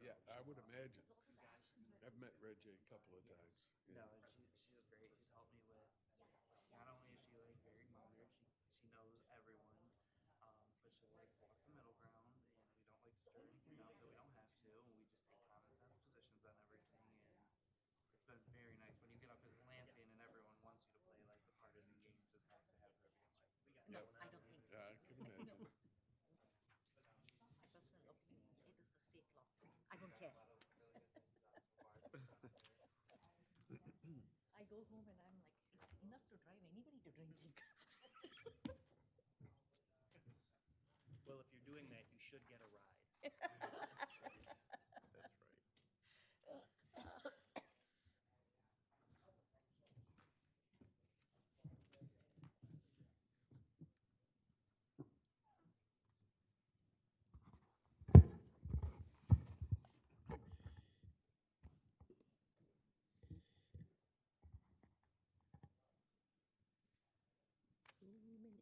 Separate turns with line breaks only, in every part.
Yeah, I would imagine. I've met Reggie a couple of times.
No, and she's great. She's helped me with, not only is she like very modern, she knows everyone, but she'll like walk the middle ground, and we don't like to stir anything up that we don't have to, and we just take common sense positions on everything, and it's been very nice. When you get up as Lansing and everyone wants you to play like the partisan games, it's nice to have her being like, we got
No,
going
I
on
don't
over
think
here.
so.
Yeah, I can imagine.
My personal opinion, it is the state law. I don't care.
A lot of really good things about so far. So it's not fair.
I go home and I'm like, it's enough to drive anybody to drinking.
Well, if you're doing that, you should get a ride.
That's right.
Minutes.
2 minutes.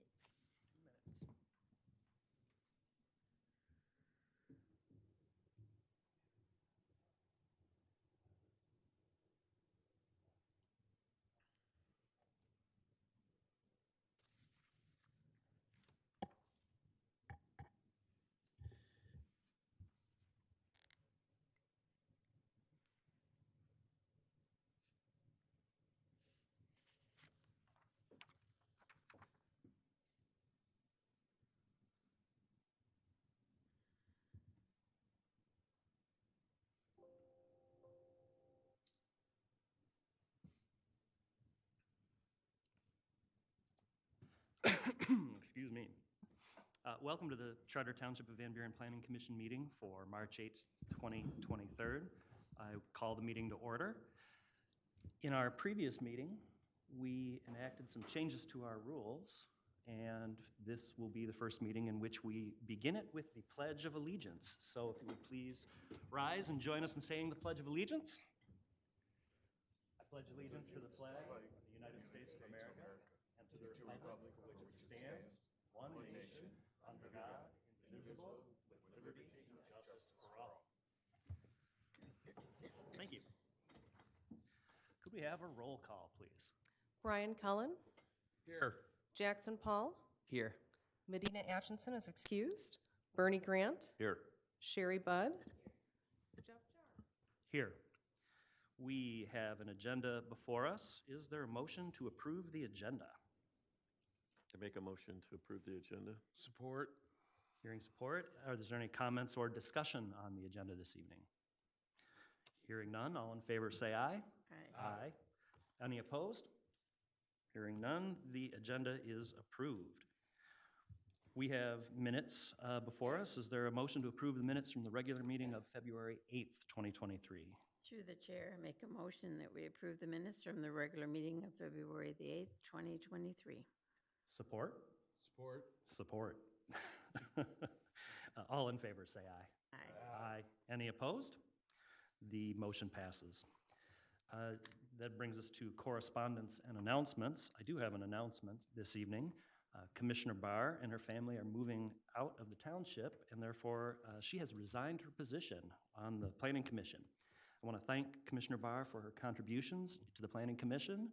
Excuse me. Welcome to the Charter Township of Van Buren Planning Commission meeting for March 8th, 2023. I call the meeting to order. In our previous meeting, we enacted some changes to our rules, and this will be the first meeting in which we begin it with the Pledge of Allegiance. So if you would please rise and join us in saying the Pledge of Allegiance. I pledge allegiance to the flag of the United States of America and to the republic for which it stands, one nation, under God, indivisible, with liberty and justice for all. Thank you. Could we have a roll call, please?
Brian Cullen,
Here.
Jackson Paul,
Here.
Medina Atchinson is excused, Bernie Grant,
Here.
Sherry Budd, Jeff Jar.
Here. We have an agenda before us. Is there a motion to approve the agenda?
I make a motion to approve the agenda.
Support.
Hearing support. Are there any comments or discussion on the agenda this evening? Hearing none, all in favor say aye. Aye. Any opposed? Hearing none, the agenda is approved. We have minutes before us. Is there a motion to approve the minutes from the regular meeting of February 8th, 2023?
Through the chair, I make a motion that we approve the minutes from the regular meeting of February the 8th, 2023.
Support?
Support.
Support. All in favor say aye.
Aye.
Aye. Any opposed? The motion passes. That brings us to correspondence and announcements. I do have an announcement this evening. Commissioner Barr and her family are moving out of the township, and therefore she has resigned her position on the Planning Commission. I want to thank Commissioner Barr for her contributions to the Planning Commission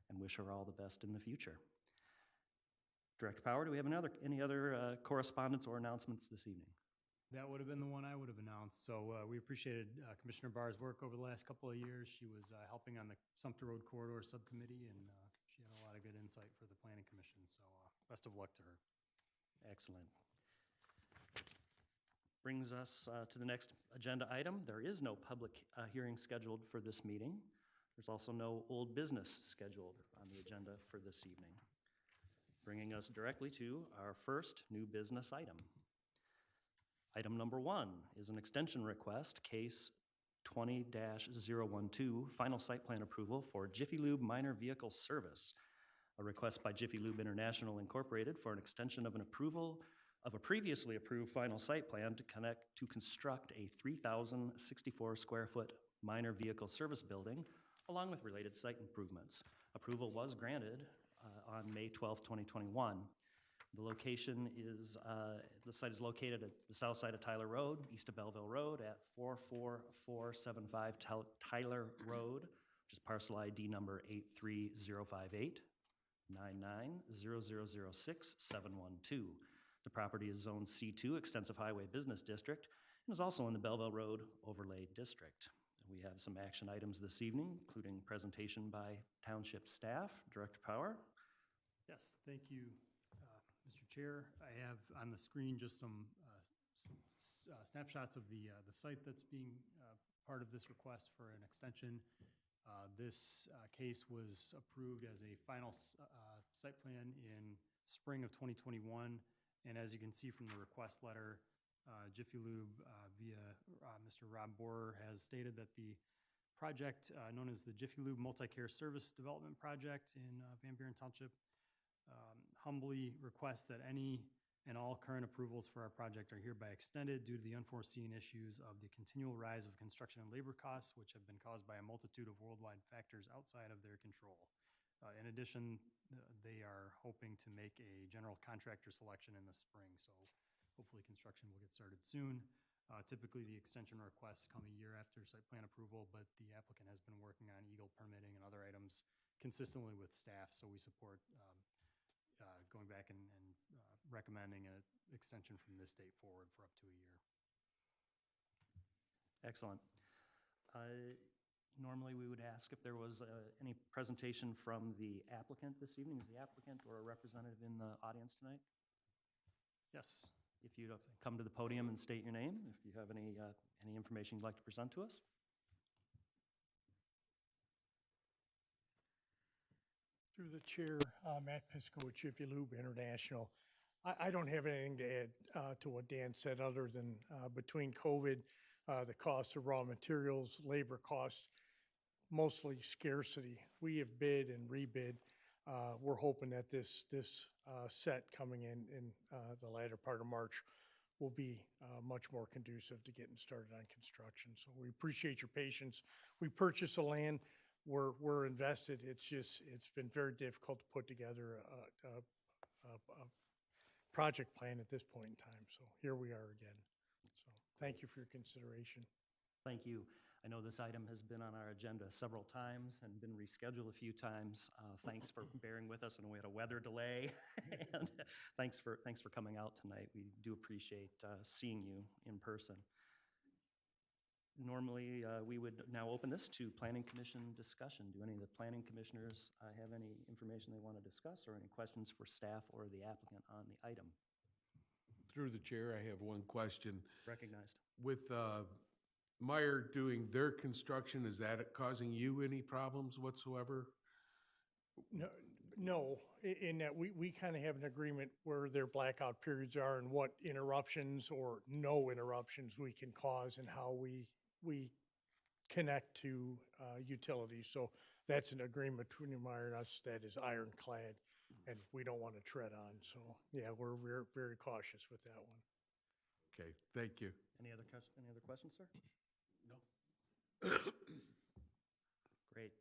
and wish her all the best in the future. Director Power, do we have any other correspondence or announcements this evening?
That would have been the one I would have announced. So we appreciated Commissioner Barr's work over the last couple of years. She was helping on the Sumter Road Corridor Subcommittee, and she had a lot of good insight for the Planning Commission. So best of luck to her.
Excellent. Brings us to the next agenda item. There is no public hearing scheduled for this meeting. There's also no old business scheduled on the agenda for this evening. Bringing us directly to our first new business item. Item number 1 is an extension request, case 20-012, final site plan approval for Jiffy Lube Minor Vehicle Service. A request by Jiffy Lube International Incorporated for an extension of an approval of a previously approved final site plan to construct a 3,064 square foot minor vehicle service building, along with related site improvements. Approval was granted on May 12, 2021. The location is, the site is located at the south side of Tyler Road, east of Belleville Road, at 44475 Tyler Road, which is parcel ID number 83058 990006712. The property is Zone C2, Extensive Highway Business District, and is also in the Belleville Road Overlay District. We have some action items this evening, including presentation by Township staff. Director Power.
Yes, thank you, Mr. Chair. I have on the screen just some snapshots of the site that's being part of this request for an extension. This case was approved as a final site plan in spring of 2021. And as you can see from the request letter, Jiffy Lube via Mr. Rob Borer has stated that the project known as the Jiffy Lube Multi-Care Service Development Project in Van Buren Township humbly requests that any and all current approvals for our project are hereby extended due to the unforeseen issues of the continual rise of construction and labor costs, which have been caused by a multitude of worldwide factors outside of their control. In addition, they are hoping to make a general contractor selection in the spring, so hopefully construction will get started soon. Typically, the extension requests come a year after site plan approval, but the applicant has been working on EGLE permitting and other items consistently with staff, so we support going back and recommending an extension from this date forward for up to a year.
Excellent. Normally, we would ask if there was any presentation from the applicant this evening. Is the applicant or a representative in the audience tonight?
Yes.
If you'd come to the podium and state your name, if you have any information you'd like to present to us.
Through the chair, Matt Pisco with Jiffy Lube International. I don't have anything to add to what Dan said, other than between COVID, the cost of raw materials, labor cost, mostly scarcity. We have bid and rebid. We're hoping that this set coming in the latter part of March will be much more conducive to getting started on construction. So we appreciate your patience. We purchased the land. We're invested. It's been very difficult to put together a project plan at this point in time. So here we are again. So thank you for your consideration.
Thank you. I know this item has been on our agenda several times and been rescheduled a few times. Thanks for bearing with us. I know we had a weather delay. And thanks for coming out tonight. We do appreciate seeing you in person. Normally, we would now open this to Planning Commission discussion. Do any of the planning commissioners have any information they want to discuss or any questions for staff or the applicant on the item?
Through the chair, I have one question.
Recognized.
With Meyer doing their construction, is that causing you any problems whatsoever?
No, in that we kind of have an agreement where their blackout periods are and what interruptions or no interruptions we can cause and how we connect to utilities. So that's an agreement between Meyer and us that is ironclad, and we don't want to tread on. So yeah, we're very, very cautious with that one.
Okay, thank you.
Any other questions, sir?
No.
Great.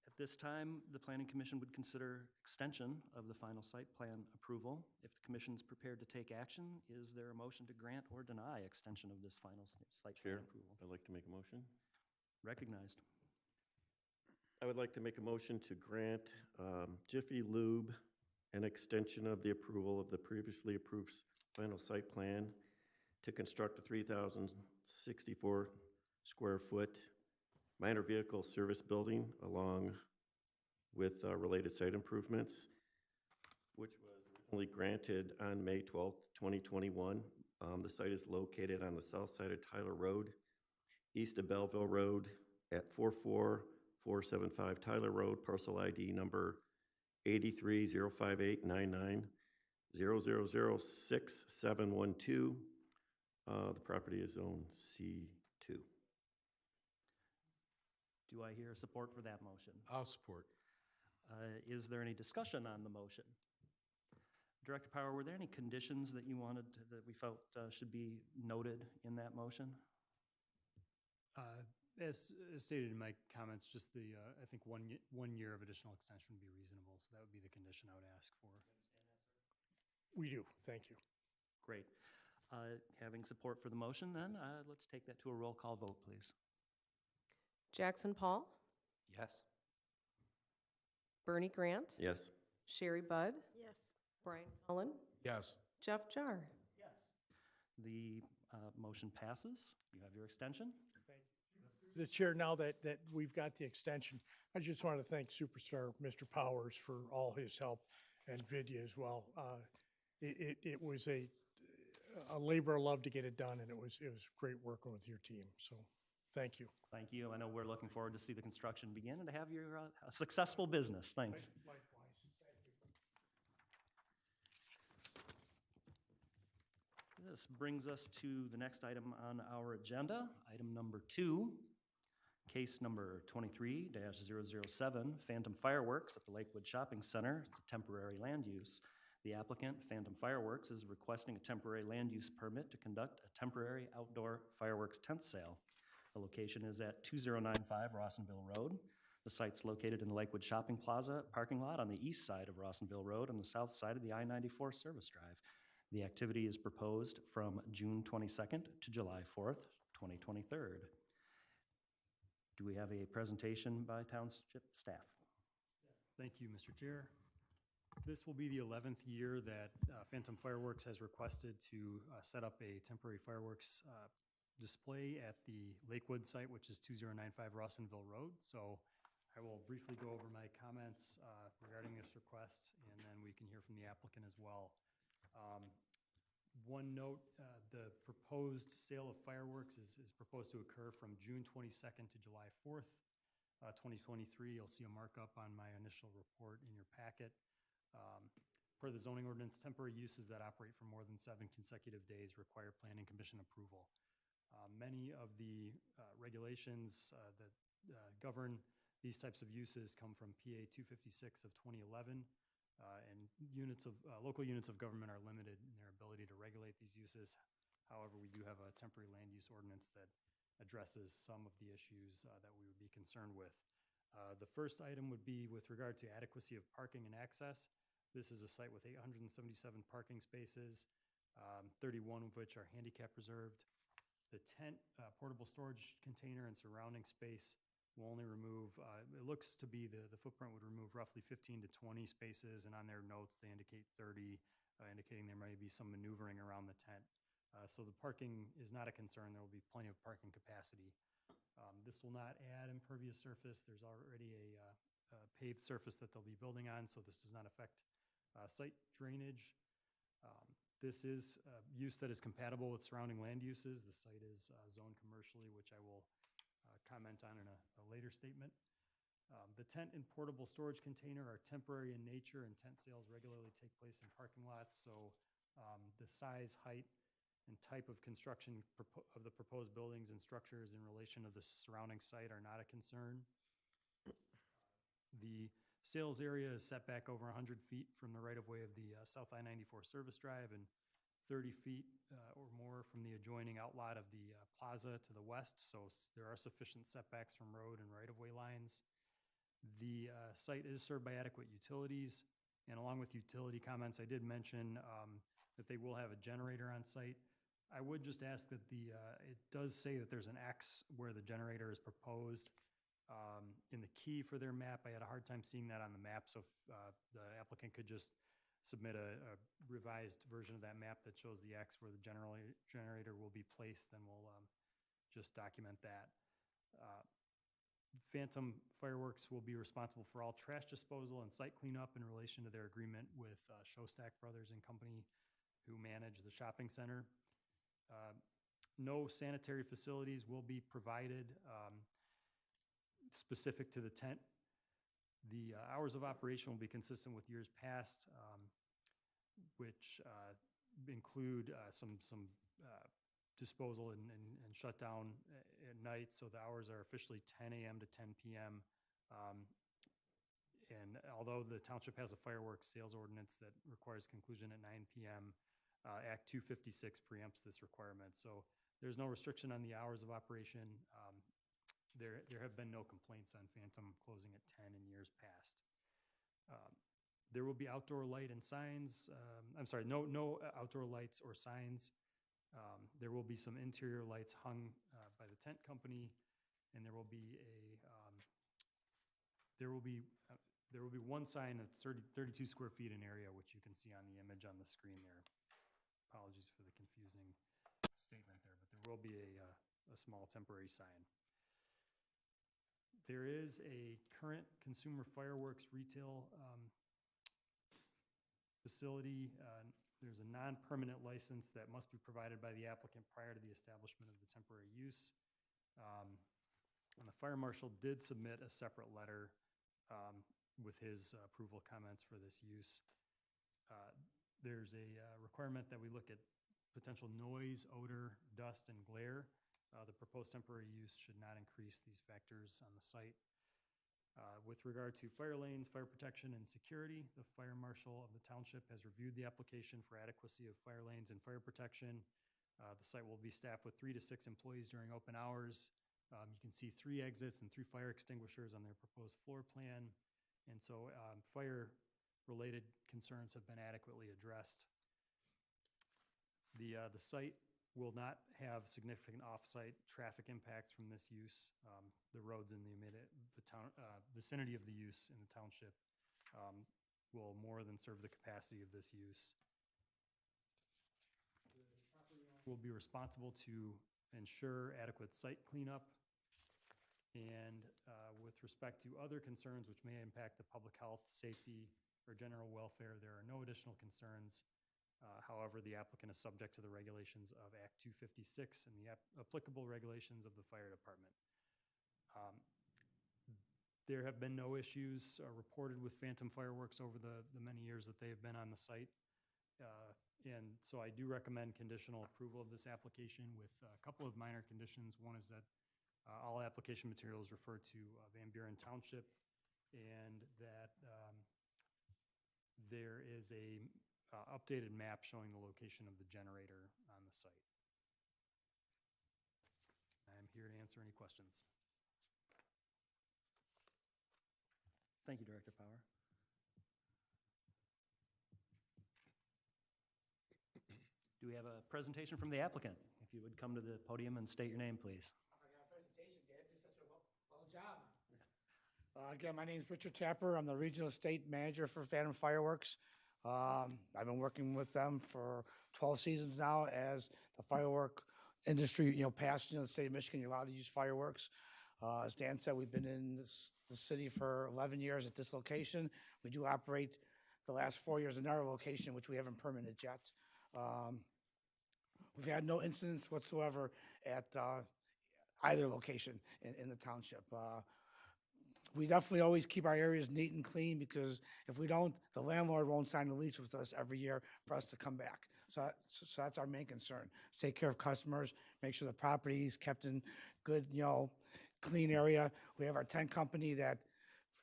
At this time, the Planning Commission would consider extension of the final site plan approval. If the commission's prepared to take action, is there a motion to grant or deny extension of this final site plan
Chair,
approval?
I'd like to make a motion.
Recognized.
I would like to make a motion to grant Jiffy Lube an extension of the approval of the previously approved final site plan to construct a 3,064 square foot minor vehicle service building along with related site improvements, which was originally granted on May 12th, 2021. The site is located on the south side of Tyler Road, east of Belleville Road at 44475 Tyler Road, parcel ID number 830589900066712. The property is zone C2.
Do I hear support for that motion?
I'll support.
Is there any discussion on the motion? Director Power, were there any conditions that you wanted that we felt should be noted in that motion?
As stated in my comments, just the, I think 1 year of additional extension would be reasonable, so that would be the condition I would ask for.
We do, thank you.
Great. Having support for the motion, then, let's take that to a roll call vote, please.
Jackson Paul,
Yes.
Bernie Grant,
Yes.
Sherry Budd,
Yes.
Brian Cullen,
Yes.
Jeff Jar.
The motion passes. You have your extension.
The chair, now that we've got the extension, I just want to thank Superstar Mr. Powers for all his help and Vidya as well. It was a labor of love to get it done, and it was great working with your team. So, thank you.
Thank you. I know we're looking forward to see the construction begin and to have your successful business. Thanks. This brings us to the next item on our agenda, item number 2, case number 23-007, Phantom Fireworks at the Lakewood Shopping Center. It's a temporary land use. The applicant, Phantom Fireworks, is requesting a temporary land use permit to conduct a temporary outdoor fireworks tent sale. The location is at 2095 Rawsonville Road. The site's located in the Lakewood Shopping Plaza parking lot on the east side of Rawsonville Road on the south side of the I-94 service drive. The activity is proposed from June 22nd to July 4th, 2023. Do we have a presentation by township staff?
Thank you, Mr. Chair. This will be the 11th year that Phantom Fireworks has requested to set up a temporary fireworks display at the Lakewood site, which is 2095 Rawsonville Road. So I will briefly go over my comments regarding this request, and then we can hear from the applicant as well. One note, the proposed sale of fireworks is proposed to occur from June 22nd to July 4th, 2023. You'll see a markup on my initial report in your packet. Per the zoning ordinance, temporary uses that operate for more than 7 consecutive days require planning commission approval. Many of the regulations that govern these types of uses come from PA 256 of 2011. And local units of government are limited in their ability to regulate these uses. However, we do have a temporary land use ordinance that addresses some of the issues that we would be concerned with. The first item would be with regard to adequacy of parking and access. This is a site with 877 parking spaces, 31 of which are handicap reserved. The tent, portable storage container, and surrounding space will only remove, it looks to be the footprint would remove roughly 15 to 20 spaces, and on their notes they indicate 30, indicating there may be some maneuvering around the tent. So the parking is not a concern. There will be plenty of parking capacity. This will not add impervious surface. There's already a paved surface that they'll be building on, so this does not affect site drainage. This is use that is compatible with surrounding land uses. The site is zoned commercially, which I will comment on in a later statement. The tent and portable storage container are temporary in nature, and tent sales regularly take place in parking lots. So the size, height, and type of construction of the proposed buildings and structures in relation to the surrounding site are not a concern. The sales area is set back over 100 feet from the right-of-way of the South I-94 service drive and 30 feet or more from the adjoining outlot of the plaza to the west, so there are sufficient setbacks from road and right-of-way lines. The site is served by adequate utilities, and along with utility comments, I did mention that they will have a generator on site. I would just ask that it does say that there's an X where the generator is proposed. In the key for their map, I had a hard time seeing that on the map, so if the applicant could just submit a revised version of that map that shows the X where the generator will be placed, then we'll just document that. Phantom Fireworks will be responsible for all trash disposal and site cleanup in relation to their agreement with Showstack Brothers and Company, who manage the shopping center. No sanitary facilities will be provided specific to the tent. The hours of operation will be consistent with years past, which include some disposal and shutdown at night. So the hours are officially 10 a.m. to 10 p.m. And although the township has a fireworks sales ordinance that requires conclusion at 9 p.m., Act 256 preempts this requirement. So there's no restriction on the hours of operation. There have been no complaints on Phantom closing at 10 in years past. There will be outdoor light and signs. I'm sorry, no outdoor lights or signs. There will be some interior lights hung by the tent company, and there will be one sign that's 32 square feet in area, which you can see on the image on the screen there. Apologies for the confusing statement there, but there will be a small temporary sign. There is a current consumer fireworks retail facility. There's a non-permanent license that must be provided by the applicant prior to the establishment of the temporary use. And the fire marshal did submit a separate letter with his approval comments for this use. There's a requirement that we look at potential noise, odor, dust, and glare. The proposed temporary use should not increase these factors on the site. With regard to fire lanes, fire protection, and security, the fire marshal of the township has reviewed the application for adequacy of fire lanes and fire protection. The site will be staffed with 3 to 6 employees during open hours. You can see 3 exits and 3 fire extinguishers on their proposed floor plan. And so fire-related concerns have been adequately addressed. The site will not have significant off-site traffic impacts from this use. The roads in the vicinity of the use in the township will more than serve the capacity of this use. The property owner will be responsible to ensure adequate site cleanup. And with respect to other concerns which may impact the public health, safety, or general welfare, there are no additional concerns. However, the applicant is subject to the regulations of Act 256 and the applicable regulations of the fire department. There have been no issues reported with phantom fireworks over the many years that they have been on the site. And so I do recommend conditional approval of this application with a couple of minor conditions. One is that all application materials refer to Van Buren Township, and that there is a updated map showing the location of the generator on the site. I'm here to answer any questions.
Thank you, Director Power. Do we have a presentation from the applicant? If you would come to the podium and state your name, please.
I got a presentation, Dad. Did such a well job. Again, my name is Richard Tapper. I'm the Regional State Manager for Phantom Fireworks. I've been working with them for 12 seasons now as the firework industry, passed the state of Michigan, you're allowed to use fireworks. As Dan said, we've been in the city for 11 years at this location. We do operate the last 4 years in our location, which we haven't permitted yet. We've had no incidents whatsoever at either location in the township. We definitely always keep our areas neat and clean, because if we don't, the landlord won't sign a lease with us every year for us to come back. So that's our main concern. Take care of customers, make sure the property is kept in good, clean area. We have our tent company that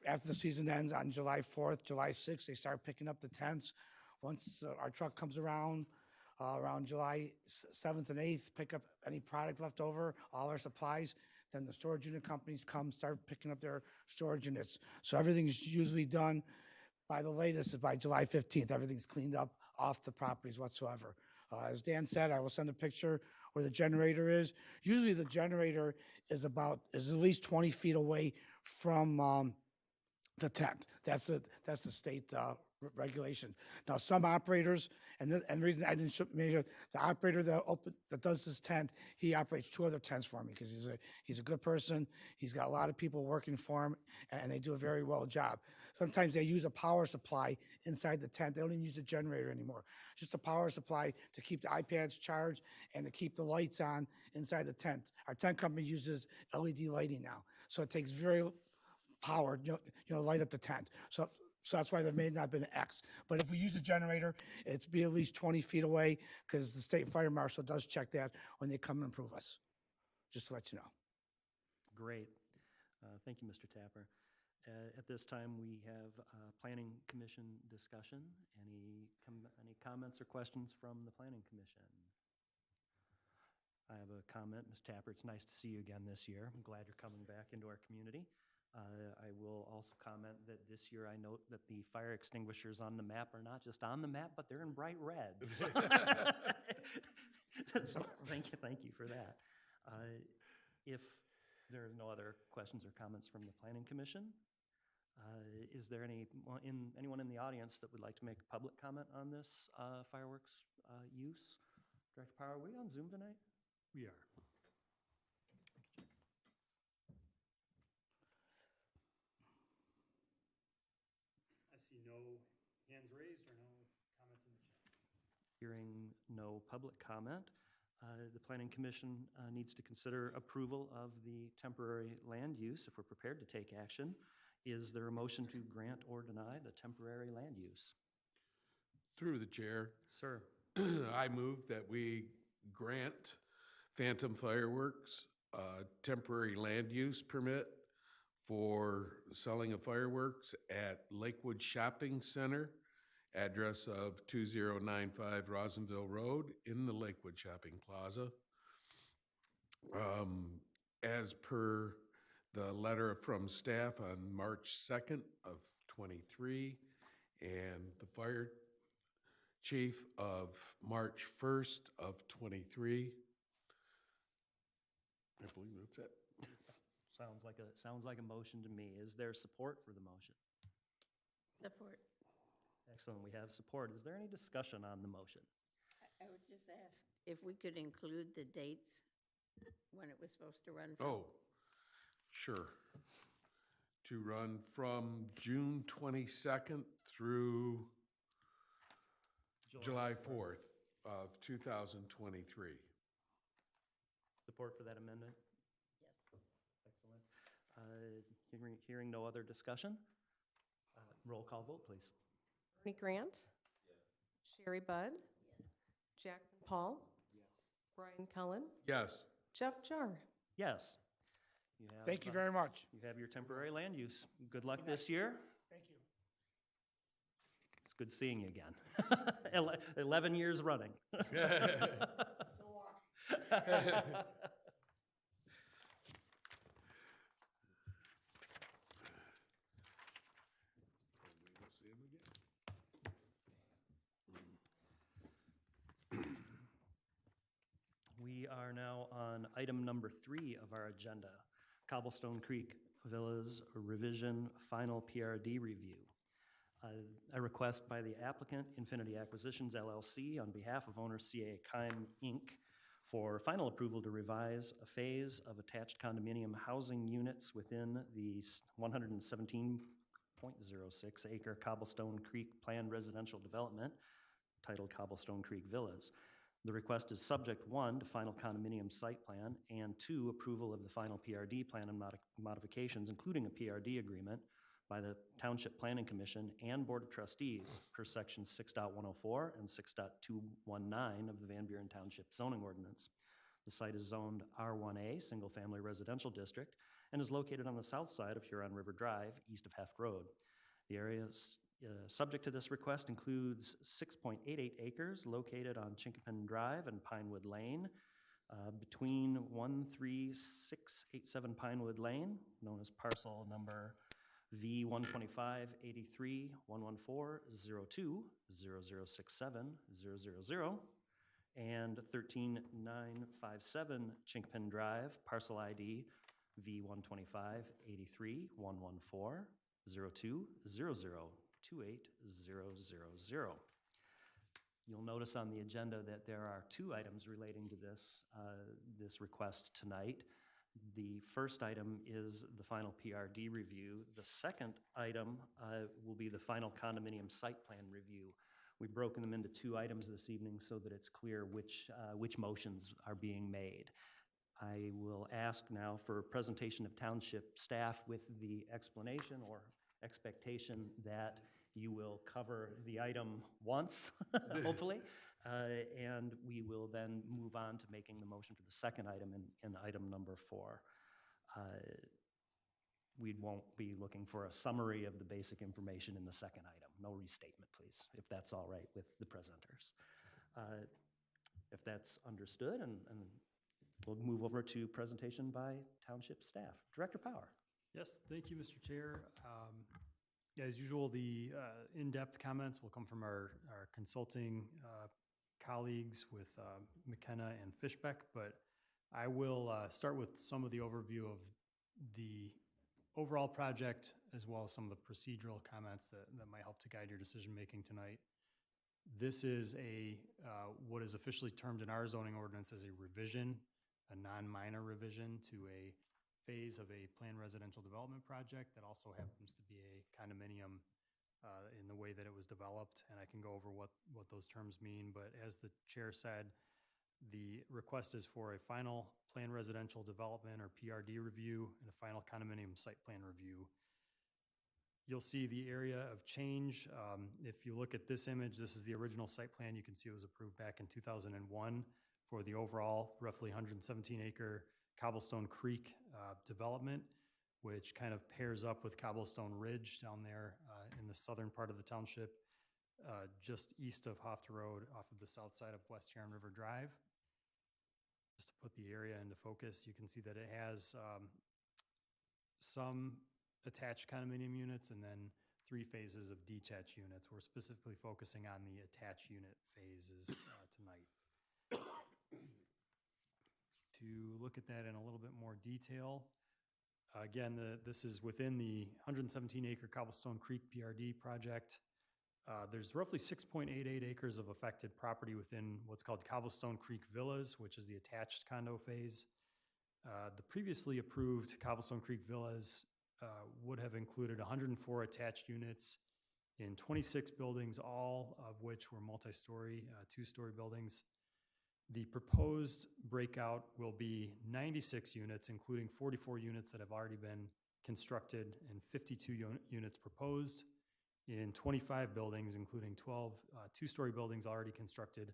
after the season ends on July 4th, July 6th, they start picking up the tents. Once our truck comes around July 7th and 8th, pick up any product left over, all our supplies. Then the storage unit companies start picking up their storage units. So everything is usually done by the latest is by July 15th. Everything's cleaned up off the properties whatsoever. As Dan said, I will send a picture where the generator is. Usually the generator is at least 20 feet away from the tent. That's the state regulation. Now, some operators, and the reason I didn't measure, the operator that does this tent, he operates 2 other tents for me because he's a good person. He's got a lot of people working for him, and they do a very well job. Sometimes they use a power supply inside the tent. They don't even use a generator anymore. Just a power supply to keep the iPads charged and to keep the lights on inside the tent. Our tent company uses LED lighting now, so it takes very power, light up the tent. So that's why there may not have been an X. But if we use a generator, it's be at least 20 feet away, because the state fire marshal does check that when they come and approve us, just to let you know.
Great. Thank you, Mr. Tapper. At this time, we have Planning Commission discussion. Any comments or questions from the Planning Commission? I have a comment, Ms. Tapper. It's nice to see you again this year. I'm glad you're coming back into our community. I will also comment that this year I note that the fire extinguishers on the map are not just on the map, but they're in bright red. So so thank you for that. If there are no other questions or comments from the Planning Commission, is there anyone in the audience that would like to make a public comment on this fireworks use? Director Power, are we on Zoom tonight?
We are. I see no hands raised or no comments in the chat.
Hearing no public comment, the Planning Commission needs to consider approval of the temporary land use if we're prepared to take action. Is there a motion to grant or deny the temporary land use?
Through the chair,
Sir.
I move that we grant Phantom Fireworks a temporary land use permit for selling of fireworks at Lakewood Shopping Center, address of 2095 Rosenville Road in the Lakewood Shopping Plaza. As per the letter from staff on March 2nd of '23, and the fire chief of March 1st of '23. I believe that's it.
Sounds like a motion to me. Is there support for the motion?
Support.
Excellent, we have support. Is there any discussion on the motion?
I would just ask if we could include the dates when it was supposed to run from.
Oh, sure. To run from June 22nd through July 4th of 2023.
Support for that amendment?
Yes.
Excellent. Hearing no other discussion, roll call vote, please.
Bernie Grant. Sherry Budd. Jackson Paul. Brian Cullen.
Yes.
Jeff Jar.
Yes.
Thank you very much.
You have your temporary land use. Good luck this year.
Thank you.
It's good seeing you again. 11 years running. We are now on item number 3 of our agenda, Cobblestone Creek Villas Revision Final PRD Review. A request by the applicant, Infinity Acquisitions LLC, on behalf of owner CA Kime Inc., for final approval to revise a phase of attached condominium housing units within the 117.06 acre Cobblestone Creek Planned Residential Development titled Cobblestone Creek Villas. The request is subject, 1, to final condominium site plan, and 2, approval of the final PRD plan and modifications, including a PRD agreement by the Township Planning Commission and Board of Trustees per section 6.104 and 6.219 of the Van Buren Township zoning ordinance. The site is zoned R1A, single-family residential district, and is located on the south side of Huron River Drive, east of Heft Road. The area subject to this request includes 6.88 acres located on Chinkapin Drive and Pinewood Lane, between 13687 Pinewood Lane, known as parcel number V125-83-114-02-0067-000, and 13957 Chinkapin Drive, parcel ID V125-83-114-02-00. 28000. You'll notice on the agenda that there are 2 items relating to this request tonight. The first item is the final PRD review. The second item will be the final condominium site plan review. We've broken them into 2 items this evening so that it's clear which motions are being made. I will ask now for a presentation of township staff with the explanation or expectation that you will cover the item once, hopefully, and we will then move on to making the motion for the second item in item number 4. We won't be looking for a summary of the basic information in the second item. No restatement, please, if that's all right with the presenters. If that's understood, and we'll move over to presentation by township staff. Director Power.
Yes, thank you, Mr. Chair. As usual, the in-depth comments will come from our consulting colleagues with McKenna and Fishbeck, but I will start with some of the overview of the overall project, as well as some of the procedural comments that might help to guide your decision-making tonight. This is what is officially termed in our zoning ordinance as a revision, a non-minor revision to a phase of a planned residential development project that also happens to be a condominium in the way that it was developed, and I can go over what those terms mean. But as the chair said, the request is for a final planned residential development or PRD review and a final condominium site plan review. You'll see the area of change. If you look at this image, this is the original site plan. You can see it was approved back in 2001 for the overall roughly 117-acre Cobblestone Creek development, which kind of pairs up with Cobblestone Ridge down there in the southern part of the township, just east of Hofta Road off of the south side of West Huron River Drive. Just to put the area into focus, you can see that it has some attached condominium units and then 3 phases of detached units. We're specifically focusing on the attached unit phases tonight. To look at that in a little bit more detail, again, this is within the 117-acre Cobblestone Creek PRD project. There's roughly 6.88 acres of affected property within what's called Cobblestone Creek Villas, which is the attached condo phase. The previously approved Cobblestone Creek Villas would have included 104 attached units in 26 buildings, all of which were multi-story, 2-story buildings. The proposed breakout will be 96 units, including 44 units that have already been constructed and 52 units proposed in 25 buildings, including 12 2-story buildings already constructed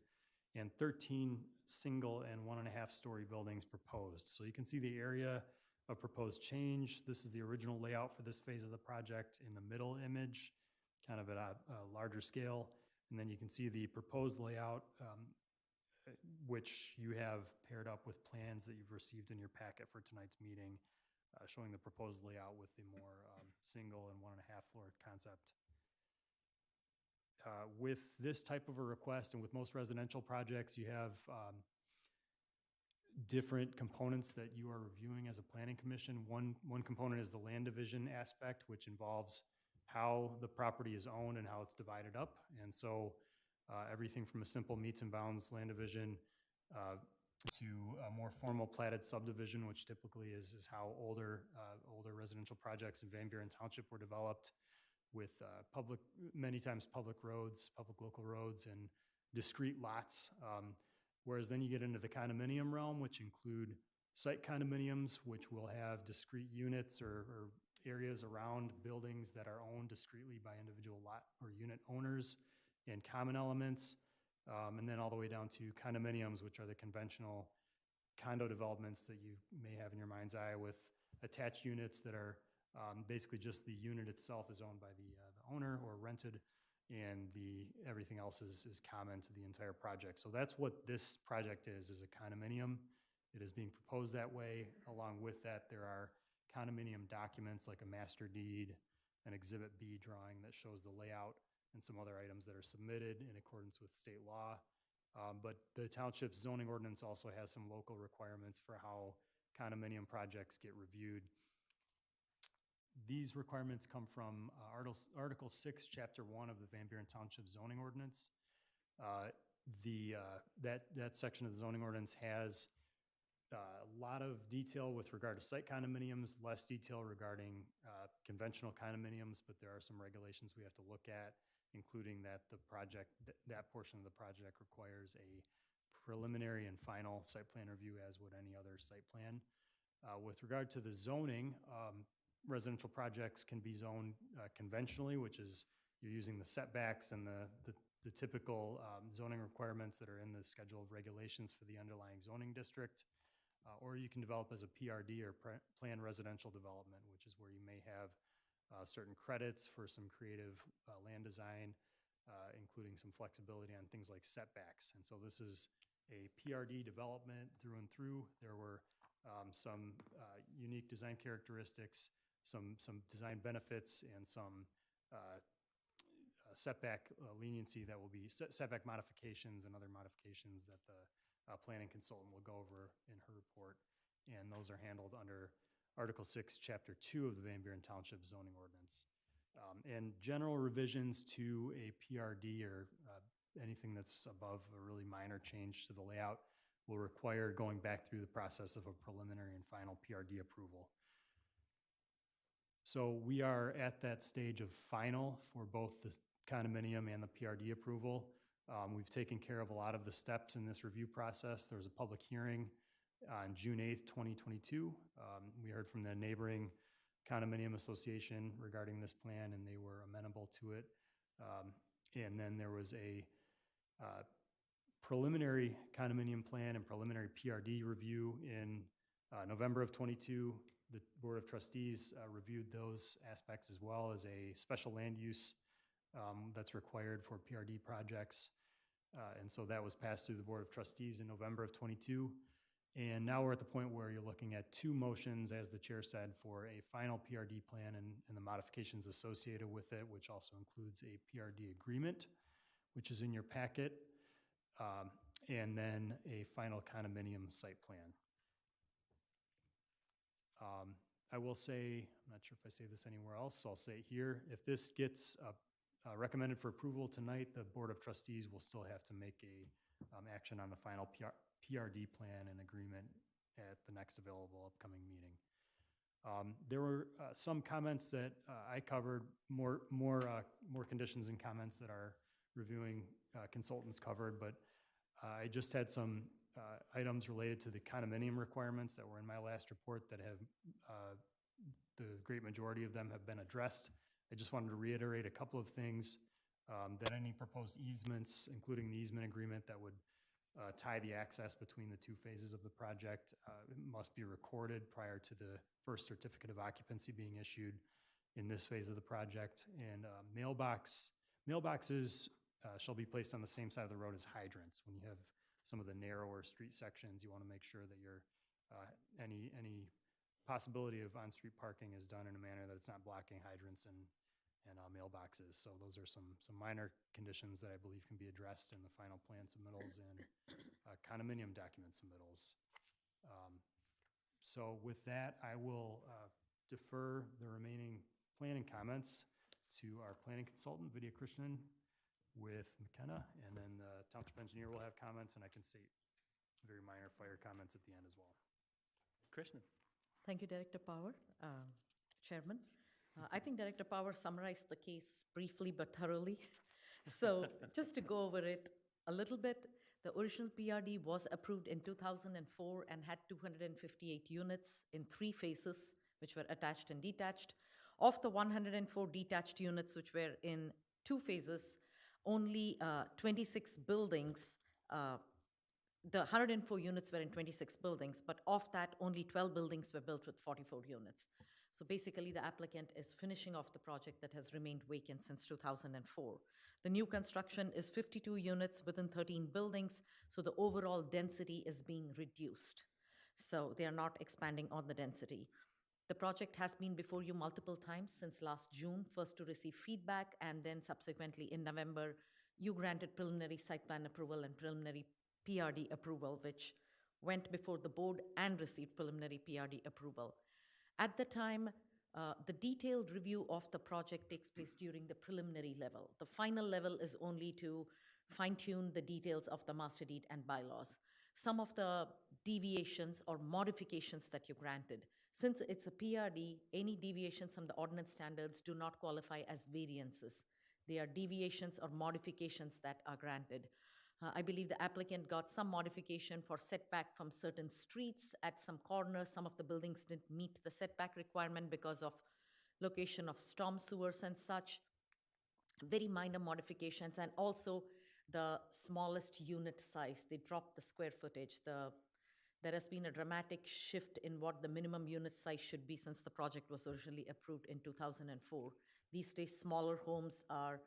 and 13 single and 1.5-story buildings proposed. So you can see the area of proposed change. This is the original layout for this phase of the project in the middle image, kind of at a larger scale. And then you can see the proposed layout, which you have paired up with plans that you've received in your packet for tonight's meeting, showing the proposed layout with the more single and 1.5-floor concept. With this type of a request and with most residential projects, you have different components that you are reviewing as a planning commission. One component is the land division aspect, which involves how the property is owned and how it's divided up. And so everything from a simple meets and bounds land division to a more formal platted subdivision, which typically is how older residential projects in Van Buren Township were developed, with many times public roads, public local roads, and discrete lots. Whereas then you get into the condominium realm, which include site condominiums, which will have discrete units or areas around buildings that are owned discretely by individual lot or unit owners and common elements. And then all the way down to condominiums, which are the conventional condo developments that you may have in your mind's eye, with attached units that are basically just the unit itself is owned by the owner or rented, and everything else is common to the entire project. So that's what this project is a condominium. It is being proposed that way. Along with that, there are condominium documents like a master deed, an Exhibit B drawing that shows the layout, and some other items that are submitted in accordance with state law. But the township's zoning ordinance also has some local requirements for how condominium projects get reviewed. These requirements come from Article 6, Chapter 1 of the Van Buren Township zoning ordinance. That section of the zoning ordinance has a lot of detail with regard to site condominiums, less detail regarding conventional condominiums, but there are some regulations we have to look at, including that that portion of the project requires a preliminary and final site plan review, as would any other site plan. With regard to the zoning, residential projects can be zoned conventionally, which is you're using the setbacks and the typical zoning requirements that are in the schedule of regulations for the underlying zoning district. Or you can develop as a PRD or planned residential development, which is where you may have certain credits for some creative land design, including some flexibility on things like setbacks. And so this is a PRD development through and through. There were some unique design characteristics, some design benefits and some setback leniency that will be, setback modifications and other modifications that the planning consultant will go over in her report. And those are handled under Article 6, Chapter 2 of the Van Buren Township zoning ordinance. And general revisions to a PRD or anything that's above a really minor change to the layout will require going back through the process of a preliminary and final PRD approval. So we are at that stage of final for both the condominium and the PRD approval. We've taken care of a lot of the steps in this review process. There was a public hearing on June 8th, 2022. We heard from the neighboring condominium association regarding this plan, and they were amenable to it. And then there was a preliminary condominium plan and preliminary PRD review in November of 22. The Board of Trustees reviewed those aspects as well as a special land use that's required for PRD projects. And so that was passed through the Board of Trustees in November of 22. And now we're at the point where you're looking at two motions, as the chair said, for a final PRD plan and the modifications associated with it, which also includes a PRD agreement, which is in your packet, and then a final condominium site plan. I will say, I'm not sure if I say this anywhere else, so I'll say it here. If this gets recommended for approval tonight, the Board of Trustees will still have to make a action on the final PRD plan and agreement at the next available upcoming meeting. There were some comments that I covered, more conditions and comments that our reviewing consultants covered, but I just had some items related to the condominium requirements that were in my last report that have, the great majority of them have been addressed. I just wanted to reiterate a couple of things, that any proposed easements, including the easement agreement that would tie the access between the two phases of the project, must be recorded prior to the first certificate of occupancy being issued in this phase of the project. And mailboxes shall be placed on the same side of the road as hydrants. When you have some of the narrower street sections, you want to make sure that your any possibility of on-street parking is done in a manner that it's not blocking hydrants and mailboxes. So those are some minor conditions that I believe can be addressed in the final plan submittals and condominium document submittals. So with that, I will defer the remaining planning comments to our planning consultant, Vidya Krishnan, with McKenna, and then the township engineer will have comments, and I can state very minor fire comments at the end as well.
Krishnan.
Thank you, Director Power, Chairman. I think Director Power summarized the case briefly but thoroughly. So just to go over it a little bit, the original PRD was approved in 2004 and had 258 units in 3 phases, which were attached and detached. Of the 104 detached units, which were in 2 phases, only 26 buildings, the 104 units were in 26 buildings, but of that, only 12 buildings were built with 44 units. So basically, the applicant is finishing off the project that has remained vacant since 2004. The new construction is 52 units within 13 buildings, so the overall density is being reduced. So they are not expanding on the density. The project has been before you multiple times since last June, first to receive feedback, and then subsequently in November, you granted preliminary site plan approval and preliminary PRD approval, which went before the board and received preliminary PRD approval. At the time, the detailed review of the project takes place during the preliminary level. The final level is only to fine-tune the details of the master deed and bylaws. Some of the deviations or modifications that you granted, since it's a PRD, any deviations from the ordinance standards do not qualify as variances. They are deviations or modifications that are granted. I believe the applicant got some modification for setback from certain streets at some corners. Some of the buildings didn't meet the setback requirement because of location of storm sewers and such. Very minor modifications, and also the smallest unit size. They dropped the square footage. There has been a dramatic shift in what the minimum unit size should be since the project was originally approved in 2004. These days, smaller homes are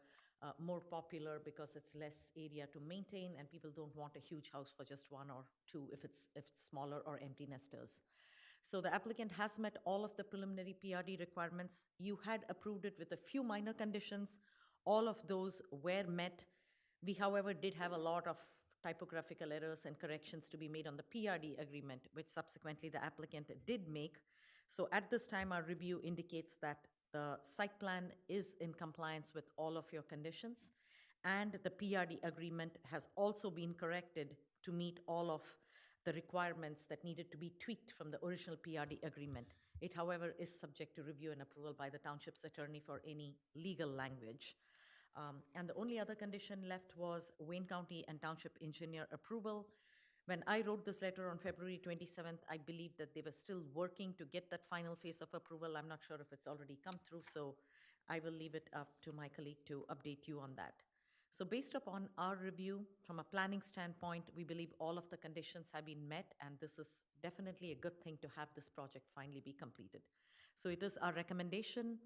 more popular because it's less area to maintain, and people don't want a huge house for just 1 or 2 if it's smaller, or empty nesters. So the applicant has met all of the preliminary PRD requirements. You had approved it with a few minor conditions. All of those were met. We, however, did have a lot of typographical errors and corrections to be made on the PRD agreement, which subsequently the applicant did make. So at this time, our review indicates that the site plan is in compliance with all of your conditions, and the PRD agreement has also been corrected to meet all of the requirements that needed to be tweaked from the original PRD agreement. It, however, is subject to review and approval by the township's attorney for any legal language. And the only other condition left was Wayne County and Township Engineer approval. When I wrote this letter on February 27th, I believe that they were still working to get that final phase of approval. I'm not sure if it's already come through, so I will leave it up to my colleague to update you on that. So based upon our review, from a planning standpoint, we believe all of the conditions have been met, and this is definitely a good thing to have this project finally be completed. So it is our recommendation.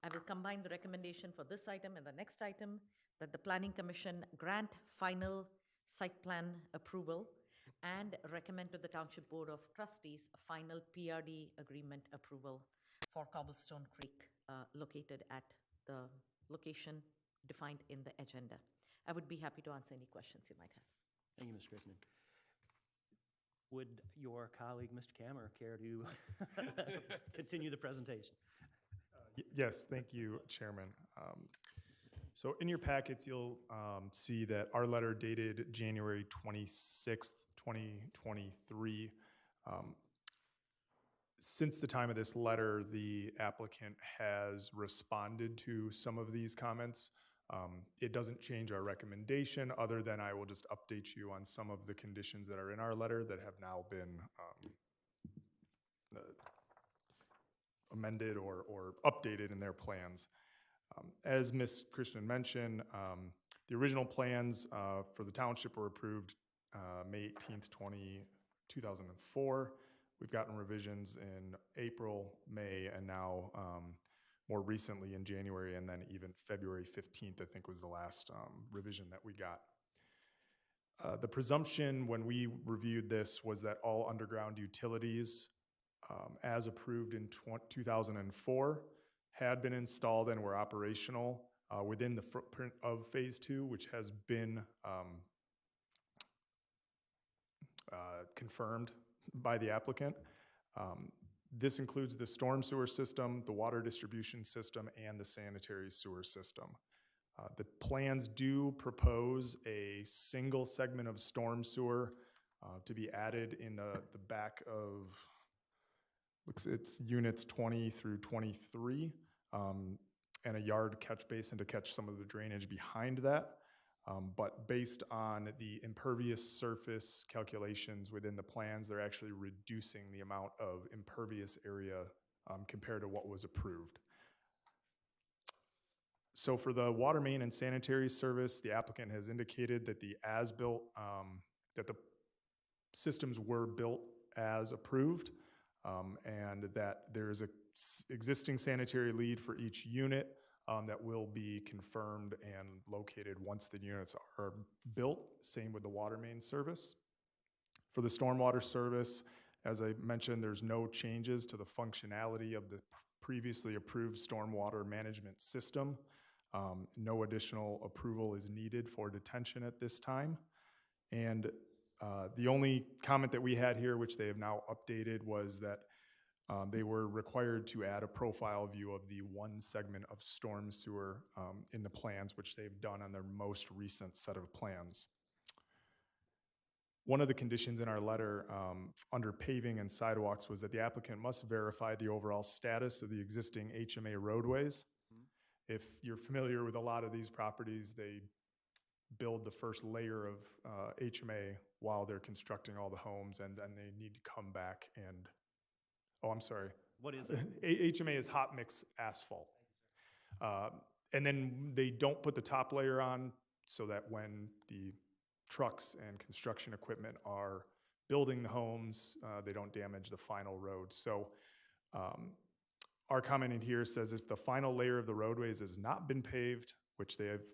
I will combine the recommendation for this item and the next item, that the Planning Commission grant final site plan approval and recommend to the Township Board of Trustees a final PRD agreement approval for Cobblestone Creek, located at the location defined in the agenda. I would be happy to answer any questions you might have.
Thank you, Ms. Krishnan. Would your colleague, Mr. Kammer, care to continue the presentation?
Yes, thank you, Chairman. So in your packets, you'll see that our letter dated January 26th, 2023. Since the time of this letter, the applicant has responded to some of these comments. It doesn't change our recommendation, other than I will just update you on some of the conditions that are in our letter that have now been amended or updated in their plans. As Ms. Krishnan mentioned, the original plans for the township were approved May 18th, 2004. We've gotten revisions in April, May, and now more recently in January, and then even February 15th, I think, was the last revision that we got. The presumption when we reviewed this was that all underground utilities, as approved in 2004, had been installed and were operational within the footprint of Phase 2, which has been confirmed by the applicant. This includes the storm sewer system, the water distribution system, and the sanitary sewer system. The plans do propose a single segment of storm sewer to be added in the back of, it's units 20 through 23, and a yard catch basin to catch some of the drainage behind that. But based on the impervious surface calculations within the plans, they're actually reducing the amount of impervious area compared to what was approved. So for the water main and sanitary service, the applicant has indicated that the as-built, that the systems were built as approved, and that there is a existing sanitary lead for each unit that will be confirmed and located once the units are built. Same with the water main service. For the stormwater service, as I mentioned, there's no changes to the functionality of the previously approved stormwater management system. No additional approval is needed for detention at this time. And the only comment that we had here, which they have now updated, was that they were required to add a profile view of the one segment of storm sewer in the plans, which they've done on their most recent set of plans. One of the conditions in our letter under paving and sidewalks was that the applicant must verify the overall status of the existing HMA roadways. If you're familiar with a lot of these properties, they build the first layer of HMA while they're constructing all the homes, and then they need to come back and, oh, I'm sorry.
What is it?
HMA is hot mix asphalt. And then they don't put the top layer on so that when the trucks and construction equipment are building the homes, they don't damage the final road. So our comment in here says if the final layer of the roadways has not been paved, which they have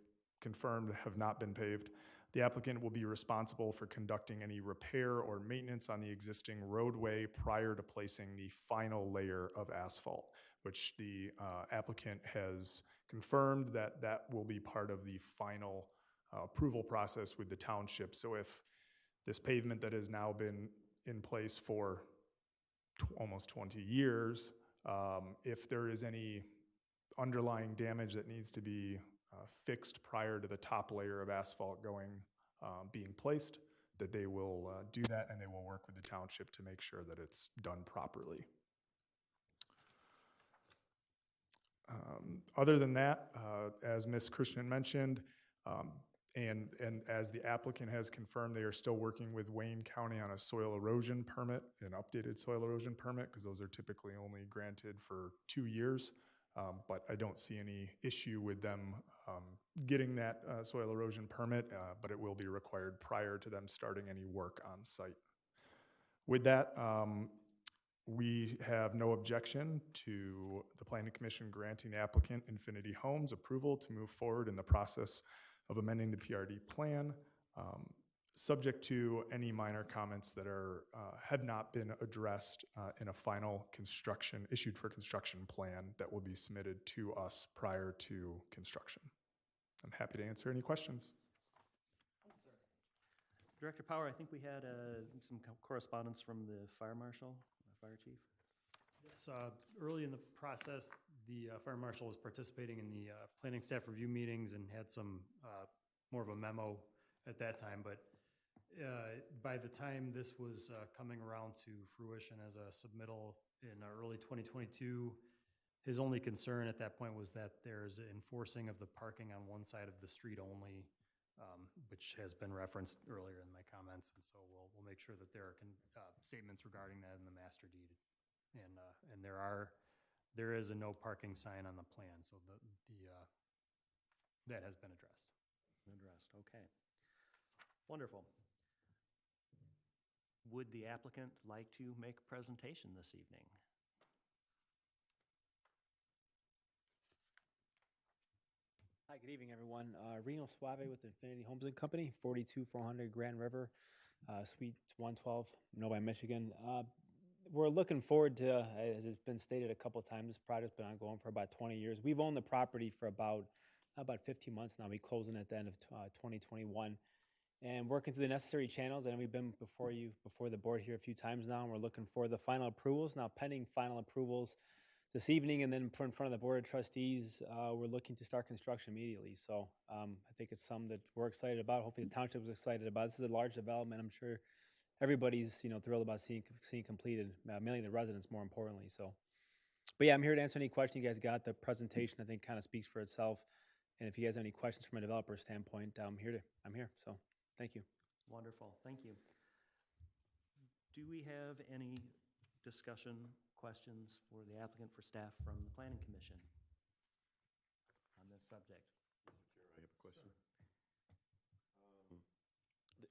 confirmed have not been paved, The applicant will be responsible for conducting any repair or maintenance on the existing roadway prior to placing the final layer of asphalt, which the applicant has confirmed that that will be part of the final approval process with the township. So if this pavement that has now been in place for almost 20 years, if there is any underlying damage that needs to be fixed prior to the top layer of asphalt being placed, that they will do that, and they will work with the township to make sure that it's done properly. Other than that, as Ms. Christian mentioned, and as the applicant has confirmed, they are still working with Wayne County on a soil erosion permit, an updated soil erosion permit, because those are typically only granted for 2 years. But I don't see any issue with them getting that soil erosion permit, but it will be required prior to them starting any work on site. With that, we have no objection to the Planning Commission granting the applicant Infinity Homes approval to move forward in the process of amending the PRD plan, subject to any minor comments that have not been addressed in a final issued for construction plan that will be submitted to us prior to construction. I'm happy to answer any questions.
Director Power, I think we had some correspondence from the fire marshal, fire chief.
Yes, early in the process, the fire marshal was participating in the planning staff review meetings and had some more of a memo at that time. But by the time this was coming around to fruition as a submittal in early 2022, his only concern at that point was that there's enforcing of the parking on one side of the street only, which has been referenced earlier in my comments. And so we'll make sure that there are statements regarding that in the master deed. And there is a no parking sign on the plan, so that has been addressed.
Okay. Wonderful. Would the applicant like to make a presentation this evening?
Hi, good evening, everyone. Reno Suave with Infinity Homes and Company, 42400 Grand River, Suite 112, Novi, Michigan. We're looking forward to, as it's been stated a couple of times, this project's been ongoing for about 20 years. We've owned the property for about 15 months now. We're closing at the end of 2021. And working through the necessary channels, and we've been before the board here a few times now, and we're looking for the final approvals. Now, pending final approvals this evening, and then in front of the Board of Trustees, we're looking to start construction immediately. So I think it's something that we're excited about. Hopefully the township is excited about. This is a large development. I'm sure everybody's thrilled about seeing completed, mainly the residents more importantly. So, but yeah, I'm here to answer any question you guys got. The presentation, I think, kind of speaks for itself. And if you guys have any questions from a developer standpoint, I'm here. So thank you.
Wonderful, thank you. Do we have any discussion, questions for the applicant, for staff from the Planning Commission on this subject?
Mr. Chair, I have a question.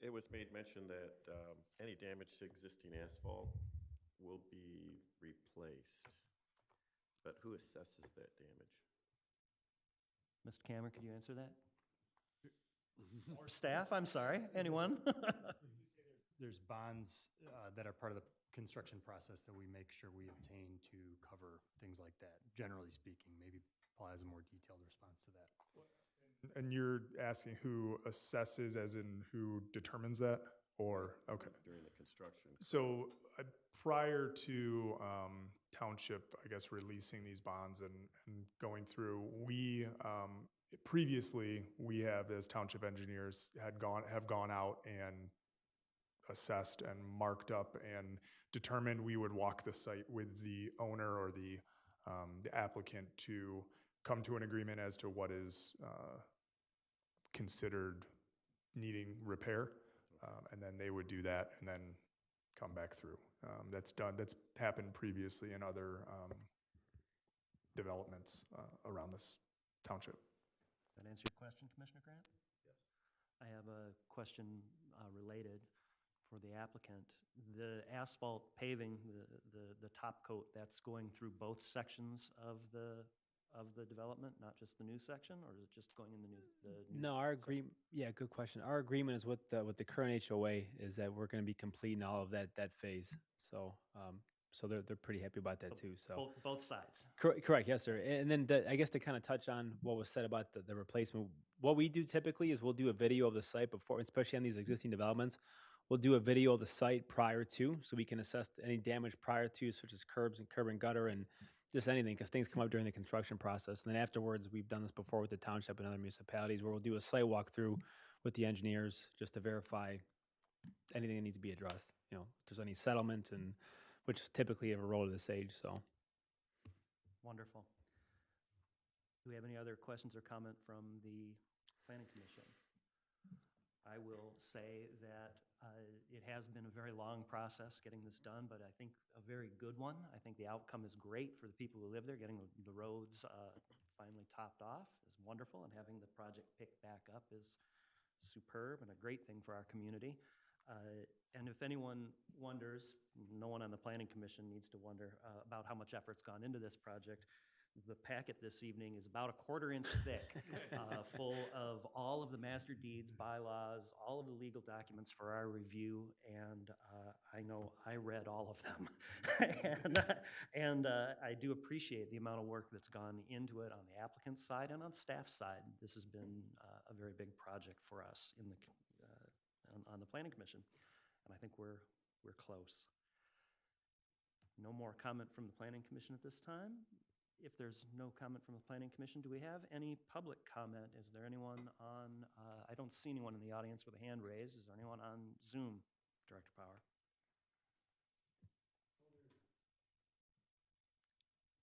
It was made mention that any damage to existing asphalt will be replaced, but who assesses that damage?
Mr. Cameron, could you answer that? Or staff, I'm sorry, anyone?
There's bonds that are part of the construction process that we make sure we obtain to cover things like that, generally speaking. Maybe Paul has a more detailed response to that.
And you're asking who assesses, as in who determines that? Or, okay.
During the construction.
So prior to township, I guess, releasing these bonds and going through, we previously, we have, as township engineers, have gone out and assessed and marked up and determined we would walk the site with the owner or the applicant to come to an agreement as to what is considered needing repair. And then they would do that and then come back through. That's happened previously in other developments around this township.
That answer your question, Commissioner Grant? Yes. I have a question related for the applicant. The asphalt paving, the top coat, that's going through both sections of the of the development, not just the new section, or is it just going in the new?
No, our agreement, yeah, good question. Our agreement is with the current HOA is that we're going to be completing all of that phase. So, so they're pretty happy about that too, so.
Both sides.
Correct, yes, sir. And then I guess to kind of touch on what was said about the replacement, what we do typically is we'll do a video of the site before, especially on these existing developments. We'll do a video of the site prior to, so we can assess any damage prior to, such as curb and gutter and just anything, because things come up during the construction process. And then afterwards, we've done this before with the township and other municipalities, where we'll do a site walkthrough with the engineers just to verify anything that needs to be addressed. You know, if there's any settlement, and which is typically of a road of this age, so.
Wonderful. Do we have any other questions or comment from the Planning Commission? I will say that it has been a very long process getting this done, but I think a very good one. I think the outcome is great for the people who live there. Getting the roads finally topped off is wonderful, and having the project picked back up is superb and a great thing for our community. And if anyone wonders, no one on the Planning Commission needs to wonder about how much effort's gone into this project. The packet this evening is about a 1/4 inch thick, full of all of the master deeds, bylaws, all of the legal documents for our review, and I know I read all of them. and I do appreciate the amount of work that's gone into it on the applicant's side and on staff's side. This has been a very big project for us in the on the Planning Commission, and I think we're close. No more comment from the Planning Commission at this time. If there's no comment from the Planning Commission, do we have any public comment? Is there anyone on, I don't see anyone in the audience with a hand raised. Is there anyone on Zoom, Director Power?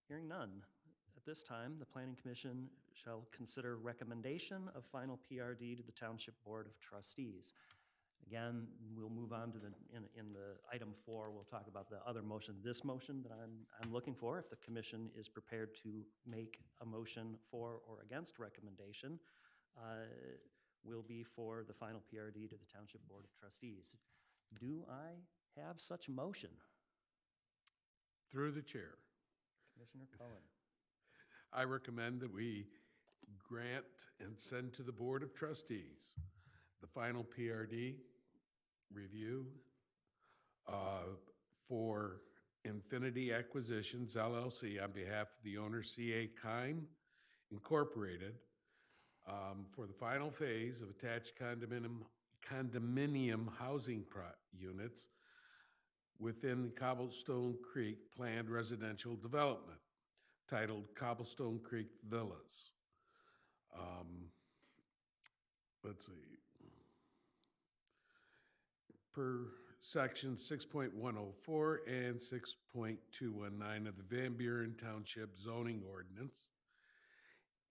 Hearing none. At this time, the Planning Commission shall consider recommendation of final PRD to the Township Board of Trustees. Again, we'll move on to in the item 4, we'll talk about the other motion. This motion that I'm looking for, if the commission is prepared to make a motion for or against recommendation, will be for the final PRD to the Township Board of Trustees. Do I have such a motion?
Through the chair,
Commissioner Cullen.
I recommend that we grant and send to the Board of Trustees the final PRD review for Infinity Acquisitions LLC on behalf of the owner C.A. Kine Incorporated for the final phase of attached condominium housing units within the Cobblestone Creek Planned Residential Development, titled Cobblestone Creek Villas. Let's see. Per section 6.104 and 6.219 of the Van Buren Township zoning ordinance,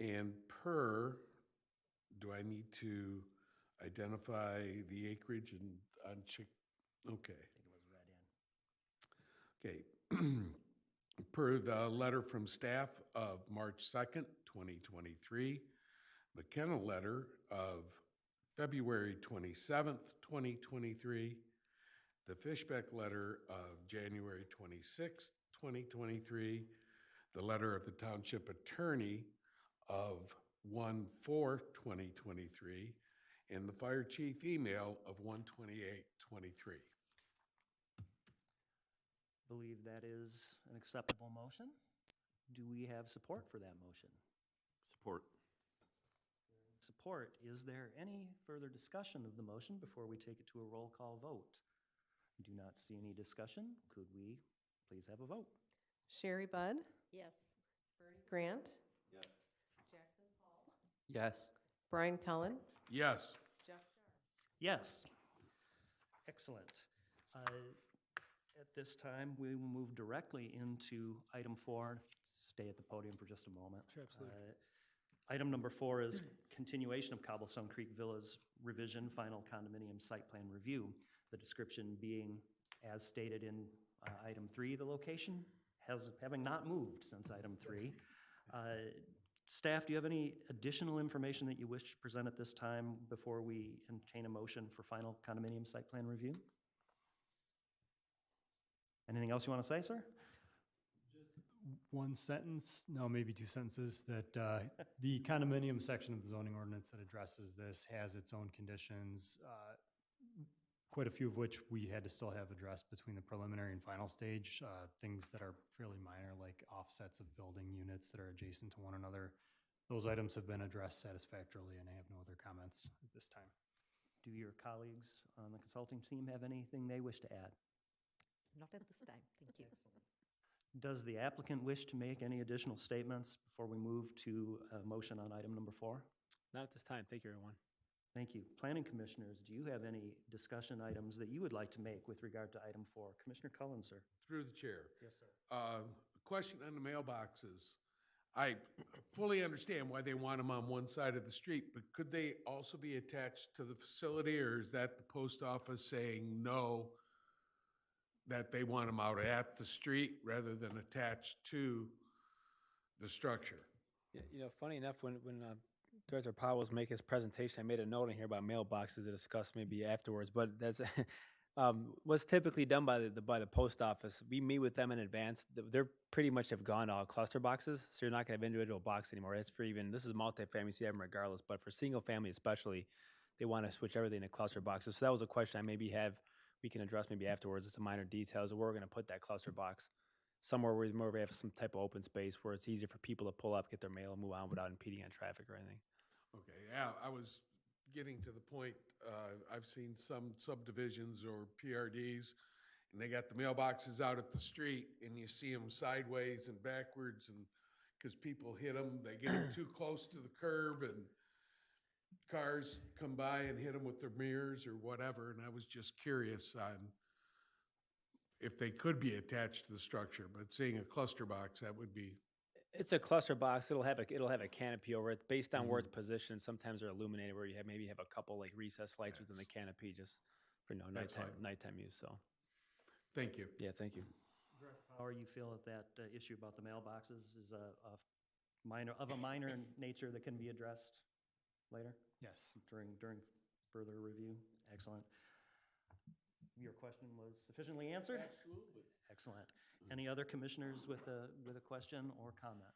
and per, do I need to identify the acreage and on okay.
I think it was read in.
Okay. Per the letter from staff of March 2nd, 2023, McKenna letter of February 27th, 2023, the Fishbeck letter of January 26th, 2023, the letter of the township attorney of 1/4/2023, and the fire chief email of 1/28/23.
Believe that is an acceptable motion. Do we have support for that motion?
Support.
Support. Is there any further discussion of the motion before we take it to a roll call vote? Do not see any discussion. Could we please have a vote?
Sherry Budd,
Yes.
Bernie Grant,
Yes.
Jackson Paul,
Yes.
Brian Cullen,
Yes.
Jeff Jarrett.
Yes. Excellent. At this time, we will move directly into item 4. Stay at the podium for just a moment.
Sure, absolutely.
Item number 4 is continuation of Cobblestone Creek Villas revision, final condominium site plan review. The description being, as stated in item 3, the location having not moved since item 3. Staff, do you have any additional information that you wish to present at this time before we entertain a motion for final condominium site plan review? Anything else you want to say, sir?
Just
one sentence, no, maybe two sentences, that the condominium section of the zoning ordinance that addresses this has its own conditions, quite a few of which we had to still have addressed between the preliminary and final stage, things that are fairly minor, like offsets of building units that are adjacent to one another. Those items have been addressed satisfactorily, and I have no other comments at this time.
Do your colleagues on the consulting team have anything they wish to add?
Not at this time, thank you.
Does the applicant wish to make any additional statements before we move to a motion on item number 4?
Not at this time. Thank you, everyone.
Thank you. Planning commissioners, do you have any discussion items that you would like to make with regard to item 4? Commissioner Cullen, sir.
Through the chair.
Yes, sir.
Question on the mailboxes. I fully understand why they want them on one side of the street, but could they also be attached to the facility, or is that the post office saying no, that they want them out at the street rather than attached to the structure?
Yeah, you know, funny enough, when Director Powell was making his presentation, I made a note in here about mailboxes to discuss maybe afterwards, but that's what's typically done by the post office. We meet with them in advance. They're pretty much have gone all cluster boxes, so you're not gonna have individual box anymore. That's for even, this is multifamily, so you have them regardless, but for single family especially, they want to switch everything to cluster boxes. So that was a question I maybe have, we can address maybe afterwards. It's a minor details of where we're gonna put that cluster box. Somewhere where we have some type of open space where it's easier for people to pull up, get their mail, and move on without impeding on traffic or anything.
Okay, yeah, I was getting to the point, I've seen some subdivisions or PRDs, and they got the mailboxes out at the street, and you see them sideways and backwards, and because people hit them, they get them too close to the curb, and cars come by and hit them with their mirrors or whatever, and I was just curious on if they could be attached to the structure, but seeing a cluster box, that would be.
It's a cluster box. It'll have a canopy over it based on where it's positioned. Sometimes they're illuminated where you maybe have a couple like recessed lights within the canopy just for
That's
nighttime use. So,
Thank you.
yeah, thank you.
How you feel that issue about the mailboxes is a minor nature that can be addressed later
Yes.
during further review? Excellent. Your question was sufficiently answered?
Absolutely.
Excellent. Any other commissioners with a question or comment?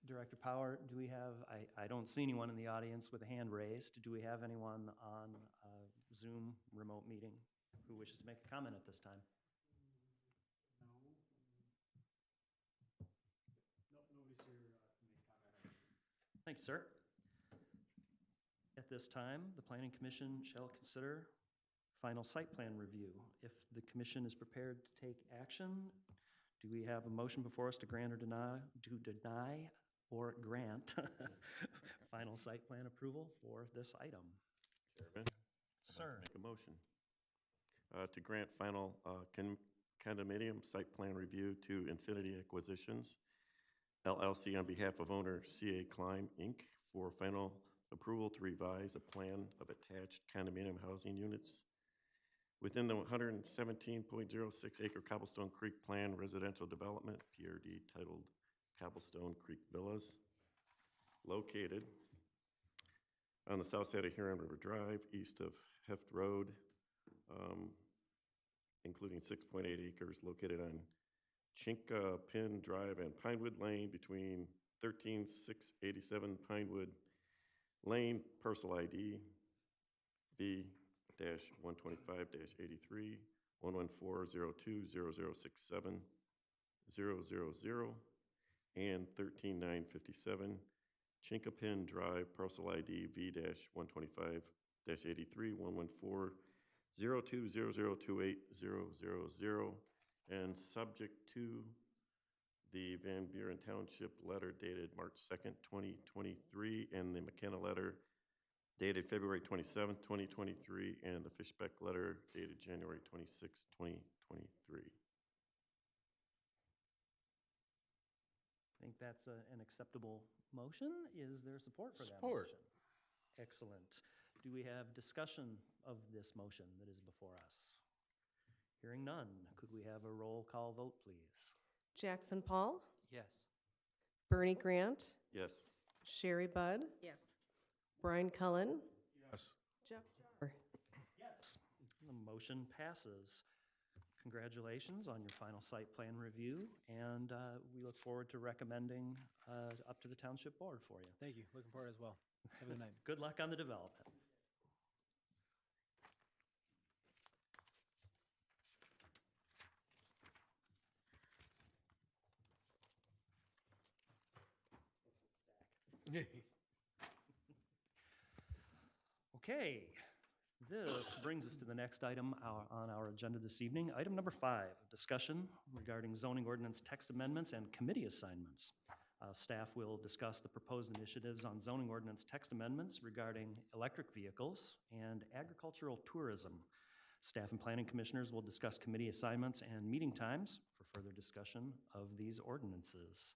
Director Power, do we have, I don't see anyone in the audience with a hand raised. Do we have anyone on Zoom remote meeting who wishes to make a comment at this time?
Nobody's here to make comment.
Thank you, sir. At this time, the Planning Commission shall consider final site plan review. If the commission is prepared to take action, do we have a motion before us to grant or deny or grant final site plan approval for this item?
Chairman?
Sir.
Make a motion to grant final condominium site plan review to Infinity Acquisitions, LLC, on behalf of owner CA Climb, Inc., for final approval to revise a plan of attached condominium housing units within the 117.06 acre Cobblestone Creek Plan Residential Development, PRD, titled Cobblestone Creek Villas, located on the south side of Huron River Drive, east of Heft Road, including 6.8 acres located on Chinka Pin Drive and Pinewood Lane between 13687 Pinewood Lane, parcel ID V-125-83 114020067 000 and 13957 Chinkapin Drive, parcel ID V-125-83 114020028 and subject to the Van Buren Township letter dated March 2nd, 2023, and the McKenna letter dated February 27th, 2023, and the Fishbeck letter dated January 26th, 2023.
I think that's an acceptable motion. Is there support for that
Support.
motion? Excellent. Do we have discussion of this motion that is before us? Hearing none, could we have a roll call vote, please?
Jackson Paul,
Yes.
Bernie Grant,
Yes.
Sherry Budd,
Yes.
Brian Cullen,
Yes.
Jeff Jar.
Yes. The motion passes. congratulations on your final site plan review, and we look forward to recommending up to the township board for you.
Thank you. Looking forward as well. Have a good night.
Good luck on the development. Okay, this brings us to the next item on our agenda this evening. Item number 5, discussion regarding zoning ordinance text amendments and committee assignments. Staff will discuss the proposed initiatives on zoning ordinance text amendments regarding electric vehicles and agricultural tourism. Staff and planning commissioners will discuss committee assignments and meeting times for further discussion of these ordinances.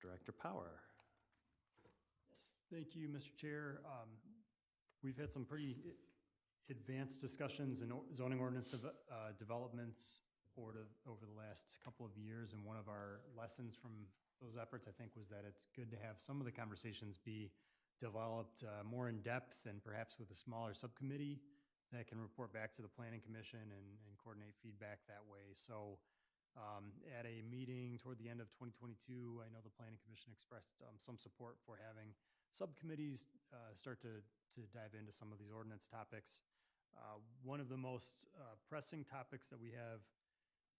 Director Power.
Yes, thank you, Mr. Chair. We've had some pretty advanced discussions in zoning ordinance developments over the last couple of years, and one of our lessons from those efforts, I think, was that it's good to have some of the conversations be developed more in depth and perhaps with a smaller subcommittee that can report back to the Planning Commission and coordinate feedback that way. So at a meeting toward the end of 2022, I know the Planning Commission expressed some support for having subcommittees start to dive into some of these ordinance topics. One of the most pressing topics that we have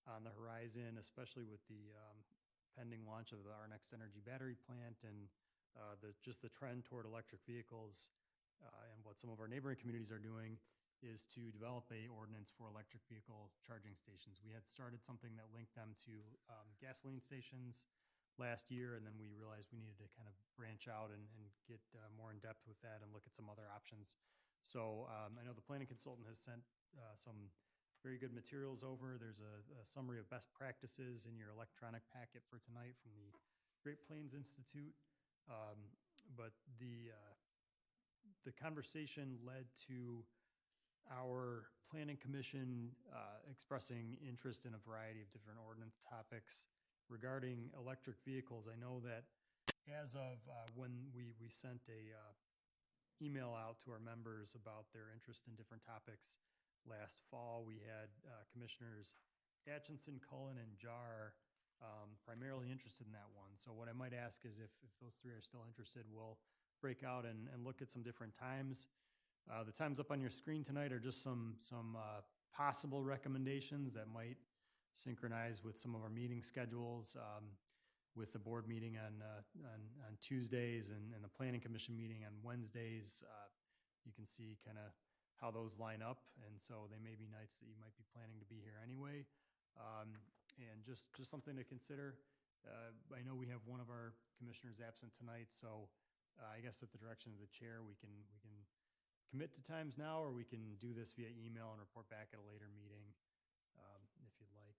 on the horizon, especially with the pending launch of our Next Energy battery plant and just the trend toward electric vehicles and what some of our neighboring communities are doing, is to develop a ordinance for electric vehicle charging stations. We had started something that linked them to gasoline stations last year, and then we realized we needed to kind of branch out and get more in depth with that and look at some other options. So I know the planning consultant has sent some very good materials over. There's a summary of best practices in your electronic packet for tonight from the Great Plains Institute. But the conversation led to our planning commission expressing interest in a variety of different ordinance topics regarding electric vehicles. I know that as of when we sent a email out to our members about their interest in different topics last fall, we had Commissioners Atchison, Cullen, and Jar primarily interested in that one. So what I might ask is if those three are still interested, we'll break out and look at some different times. The times up on your screen tonight are just some possible recommendations that might synchronize with some of our meeting schedules, with the board meeting on Tuesdays and the planning commission meeting on Wednesdays. You can see kind of how those line up, and so they may be nights that you might be planning to be here anyway. And just something to consider. I know we have one of our commissioners absent tonight, so I guess at the direction of the chair, we can commit to times now, or we can do this via email and report back at a later meeting, if you'd like.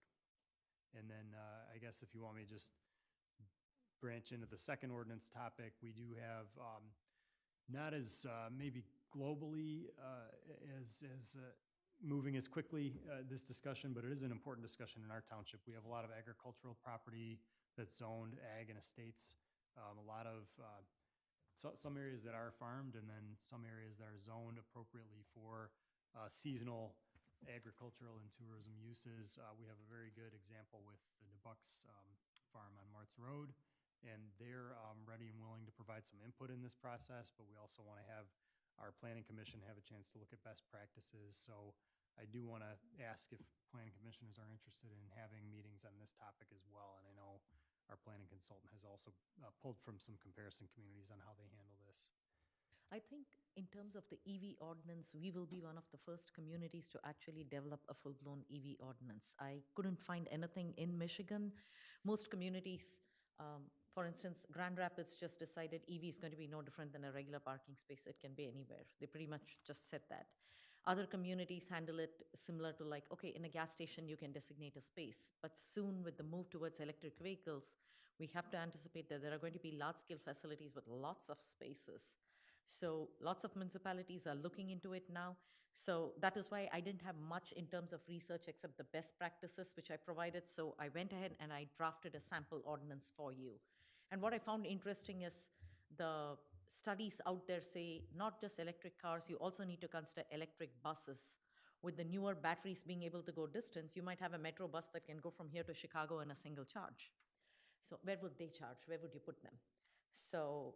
And then I guess if you want me to just branch into the second ordinance topic, we do have not as maybe globally as moving as quickly this discussion, but it is an important discussion in our township. We have a lot of agricultural property that's zoned ag and estates, a lot of some areas that are farmed, and then some areas that are zoned appropriately for seasonal agricultural and tourism uses. We have a very good example with the DeBucks farm on Martz Road, and they're ready and willing to provide some input in this process, but we also want to have our planning commission have a chance to look at best practices. So I do want to ask if planning commissioners are interested in having meetings on this topic as well, and I know our planning consultant has also pulled from some comparison communities on how they handle this.
I think in terms of the EV ordinance, we will be one of the first communities to actually develop a full-blown EV ordinance. I couldn't find anything in Michigan. Most communities, for instance, Grand Rapids just decided EV is going to be no different than a regular parking space. It can be anywhere. They pretty much just said that. Other communities handle it similar to like, okay, in a gas station, you can designate a space. But soon with the move towards electric vehicles, we have to anticipate that there are going to be large-scale facilities with lots of spaces. So lots of municipalities are looking into it now. So that is why I didn't have much in terms of research except the best practices which I provided. So I went ahead and I drafted a sample ordinance for you. And what I found interesting is the studies out there say not just electric cars, you also need to consider electric buses. with the newer batteries being able to go distance, you might have a metro bus that can go from here to Chicago in a single charge. So where would they charge? Where would you put them? So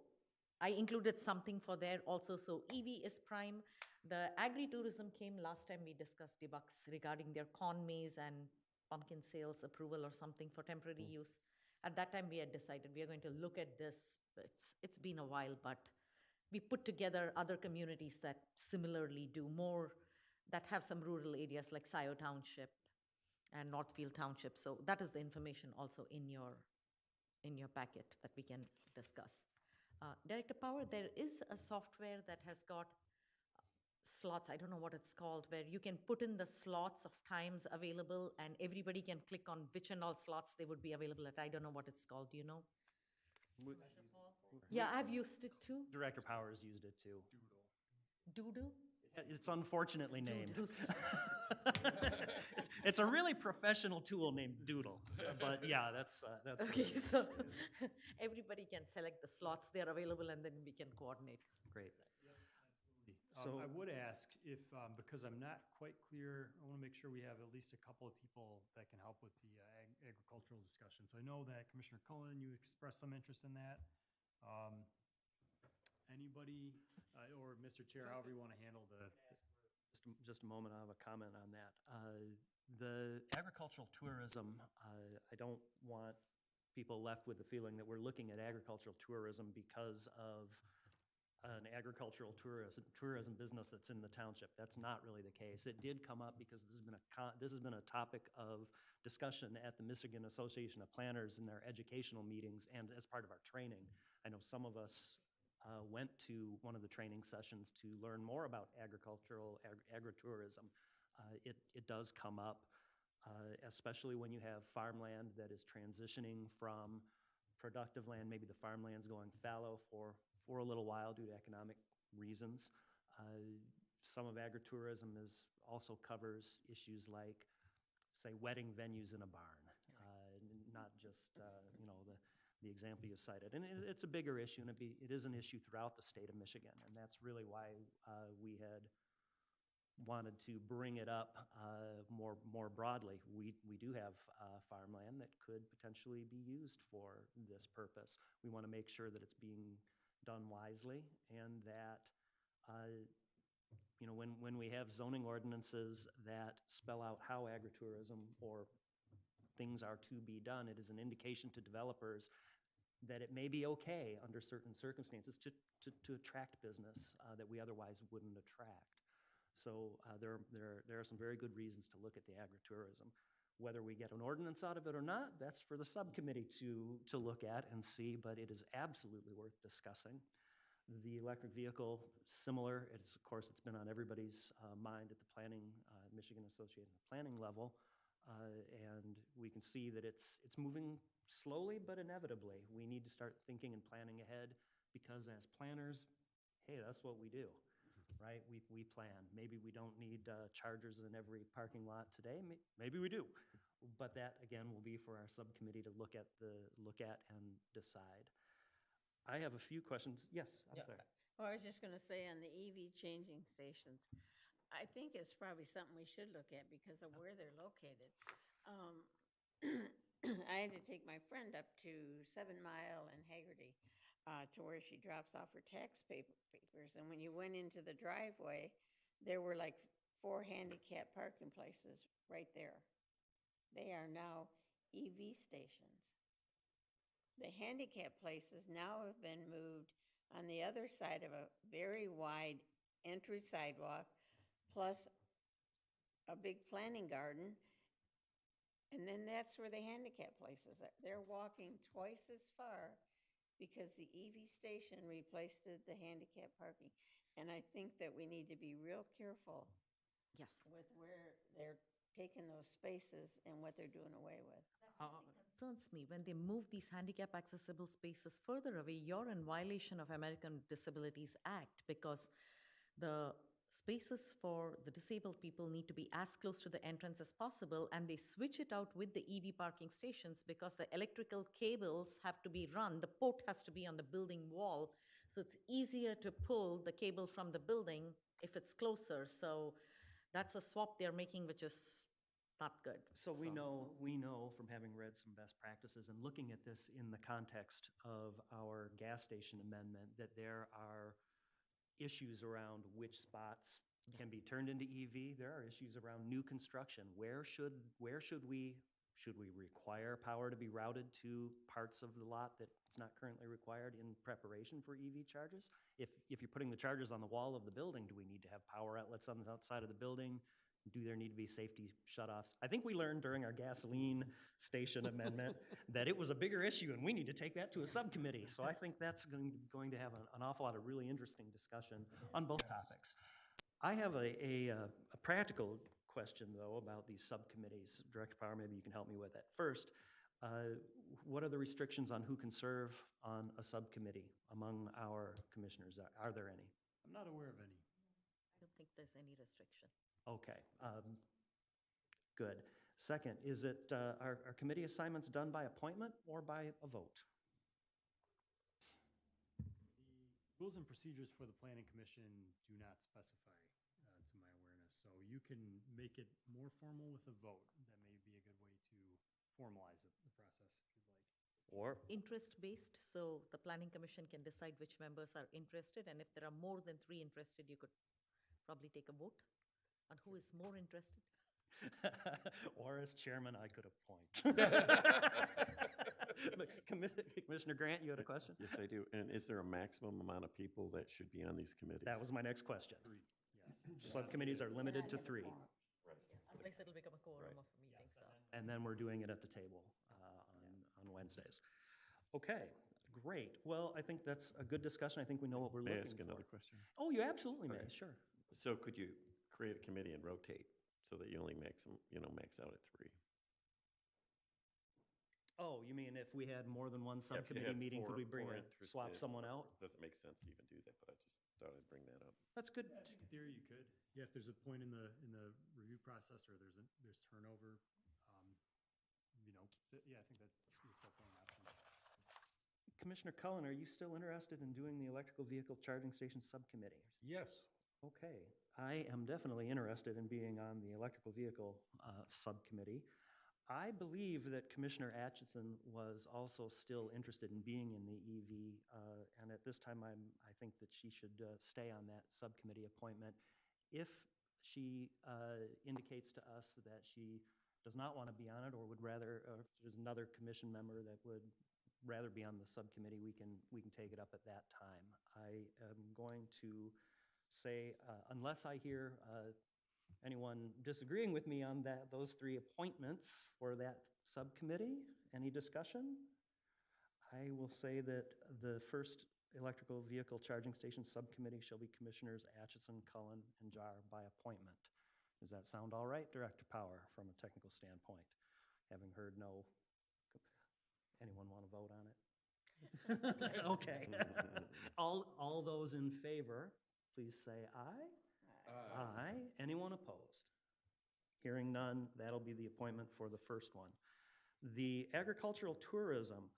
I included something for there also. So EV is prime. The agri-tourism came last time we discussed debugs regarding their corn maze and pumpkin sales approval or something for temporary use. At that time, we had decided we are going to look at this. It's been a while, but we put together other communities that similarly do more, that have some rural areas like Scioto Township and Northfield Township. So that is the information also in your packet that we can discuss. Director Power, there is a software that has got slots, I don't know what it's called, where you can put in the slots of times available and everybody can click on which and all slots they would be available at. I don't know what it's called. Do you know? Yeah, I've used it too.
Director Powers used it too.
Doodle?
It's unfortunately named.
Doodle.
It's a really professional tool named Doodle, but yeah, that's
Okay, so everybody can select the slots they are available and then we can coordinate.
great.
So I would ask if, because I'm not quite clear, I want to make sure we have at least a couple of people that can help with the agricultural discussion. So I know that Commissioner Cullen, you expressed some interest in that. Anybody, or Mr. Chair, however you want to handle the.
Just a moment, I have a comment on that. The agricultural tourism, I don't want people left with the feeling that we're looking at agricultural tourism because of an agricultural tourism business that's in the township. That's not really the case. It did come up because this has been a topic of discussion at the Michigan Association of Planners in their educational meetings and as part of our training. I know some of us went to one of the training sessions to learn more about agritourism. It does come up, especially when you have farmland that is transitioning from productive land. Maybe the farmland's going fallow for a little while due to economic reasons. Some of agritourism also covers issues like, say, wedding venues in a barn, not just the example you cited. And it's a bigger issue, and it is an issue throughout the state of Michigan, and that's really why we had wanted to bring it up more broadly. We do have farmland that could potentially be used for this purpose. We want to make sure that it's being done wisely, and that when we have zoning ordinances that spell out how agritourism or things are to be done, it is an indication to developers that it may be okay under certain circumstances to attract business that we otherwise wouldn't attract. So there are some very good reasons to look at the agritourism. Whether we get an ordinance out of it or not, that's for the subcommittee to look at and see, but it is absolutely worth discussing. The electric vehicle, similar. Of course, it's been on everybody's mind at the Michigan Association of Planning level, and we can see that it's moving slowly but inevitably. We need to start thinking and planning ahead, because as planners, hey, that's what we do. Right? We plan. Maybe we don't need chargers in every parking lot today. Maybe we do. But that, again, will be for our subcommittee to look at and decide. I have a few questions. Yes, I'm sorry.
Well, I was just going to say on the EV changing stations, I think it's probably something we should look at because of where they're located. I had to take my friend up to 7 Mile and Haggerty to where she drops off her tax papers. And when you went into the driveway, there were like 4 handicap parking places right there. They are now EV stations. The handicap places now have been moved on the other side of a very wide entry sidewalk, plus a big planting garden. And then that's where the handicap places are. They're walking twice as far because the EV station replaced the handicap parking. And I think that we need to be real careful
Yes.
with where they're taking those spaces and what they're doing away with.
Concerns me when they move these handicap accessible spaces further away, you're in violation of American Disabilities Act, because the spaces for the disabled people need to be as close to the entrance as possible, and they switch it out with the EV parking stations because the electrical cables have to be run. The port has to be on the building wall, so it's easier to pull the cable from the building if it's closer. So that's a swap they're making, which is not good.
So we know from having read some best practices and looking at this in the context of our gas station amendment, that there are issues around which spots can be turned into EV. There are issues around new construction. Where should we require power to be routed to parts of the lot that's not currently required in preparation for EV charges? If you're putting the chargers on the wall of the building, do we need to have power outlets on the outside of the building? Do there need to be safety shutoffs? I think we learned during our gasoline station amendment that it was a bigger issue, and we need to take that to a subcommittee. So I think that's going to have an awful lot of really interesting discussion on both topics. I have a practical question, though, about these subcommittees. Director Power, maybe you can help me with that. First, what are the restrictions on who can serve on a subcommittee among our commissioners? Are there any?
I'm not aware of any.
I don't think there's any restriction.
Okay, good. Second, is it, are committee assignments done by appointment or by a vote?
The rules and procedures for the planning commission do not specify, to my awareness. So you can make it more formal with a vote. That may be a good way to formalize the process, if you'd like.
Or,
Interest-based, so the planning commission can decide which members are interested, and if there are more than 3 interested, you could probably take a vote on who is more interested.
or as chairman, I could appoint. Commissioner Grant, you had a question?
Yes, I do. And is there a maximum amount of people that should be on these committees?
That was my next question.
3, yes.
Subcommittees are limited to 3,
Otherwise, it'll become a quorum of a meeting, so.
and then we're doing it at the table on Wednesdays. Okay, great. Well, I think that's a good discussion. I think we know what we're
May I
looking
ask
for.
another question?
Oh, you absolutely may,
Okay.
sure.
So could you create a committee and rotate so that you only max out at 3?
Oh, you mean if we had more than one
Yeah, if you
subcommittee
had
meeting, could we
four
swap
interested-
someone out?
Doesn't make sense to even do that, but I just thought I'd bring that up.
That's good.
I think in theory you could. Yeah, if there's a point in the review process or there's turnover, yeah, I think that is definitely an option.
Commissioner Cullen, are you still interested in doing the electrical vehicle charging station subcommittee?
Yes.
Okay, I am definitely interested in being on the electrical vehicle subcommittee. I believe that Commissioner Atchison was also still interested in being in the EV, and at this time, I think that she should stay on that subcommittee appointment. If she indicates to us that she does not want to be on it, or would rather, or if there's another commission member that would rather be on the subcommittee, we can take it up at that time. I am going to say, unless I hear anyone disagreeing with me on those 3 appointments for that subcommittee, any discussion? I will say that the first electrical vehicle charging station subcommittee shall be Commissioners Atchison, Cullen, and Jar by appointment. Does that sound all right, Director Power, from a technical standpoint? Having heard no, anyone want to vote on it? Okay. All those in favor, please say aye. Aye. Anyone opposed? Hearing none, that'll be the appointment for the first one. The agricultural tourism,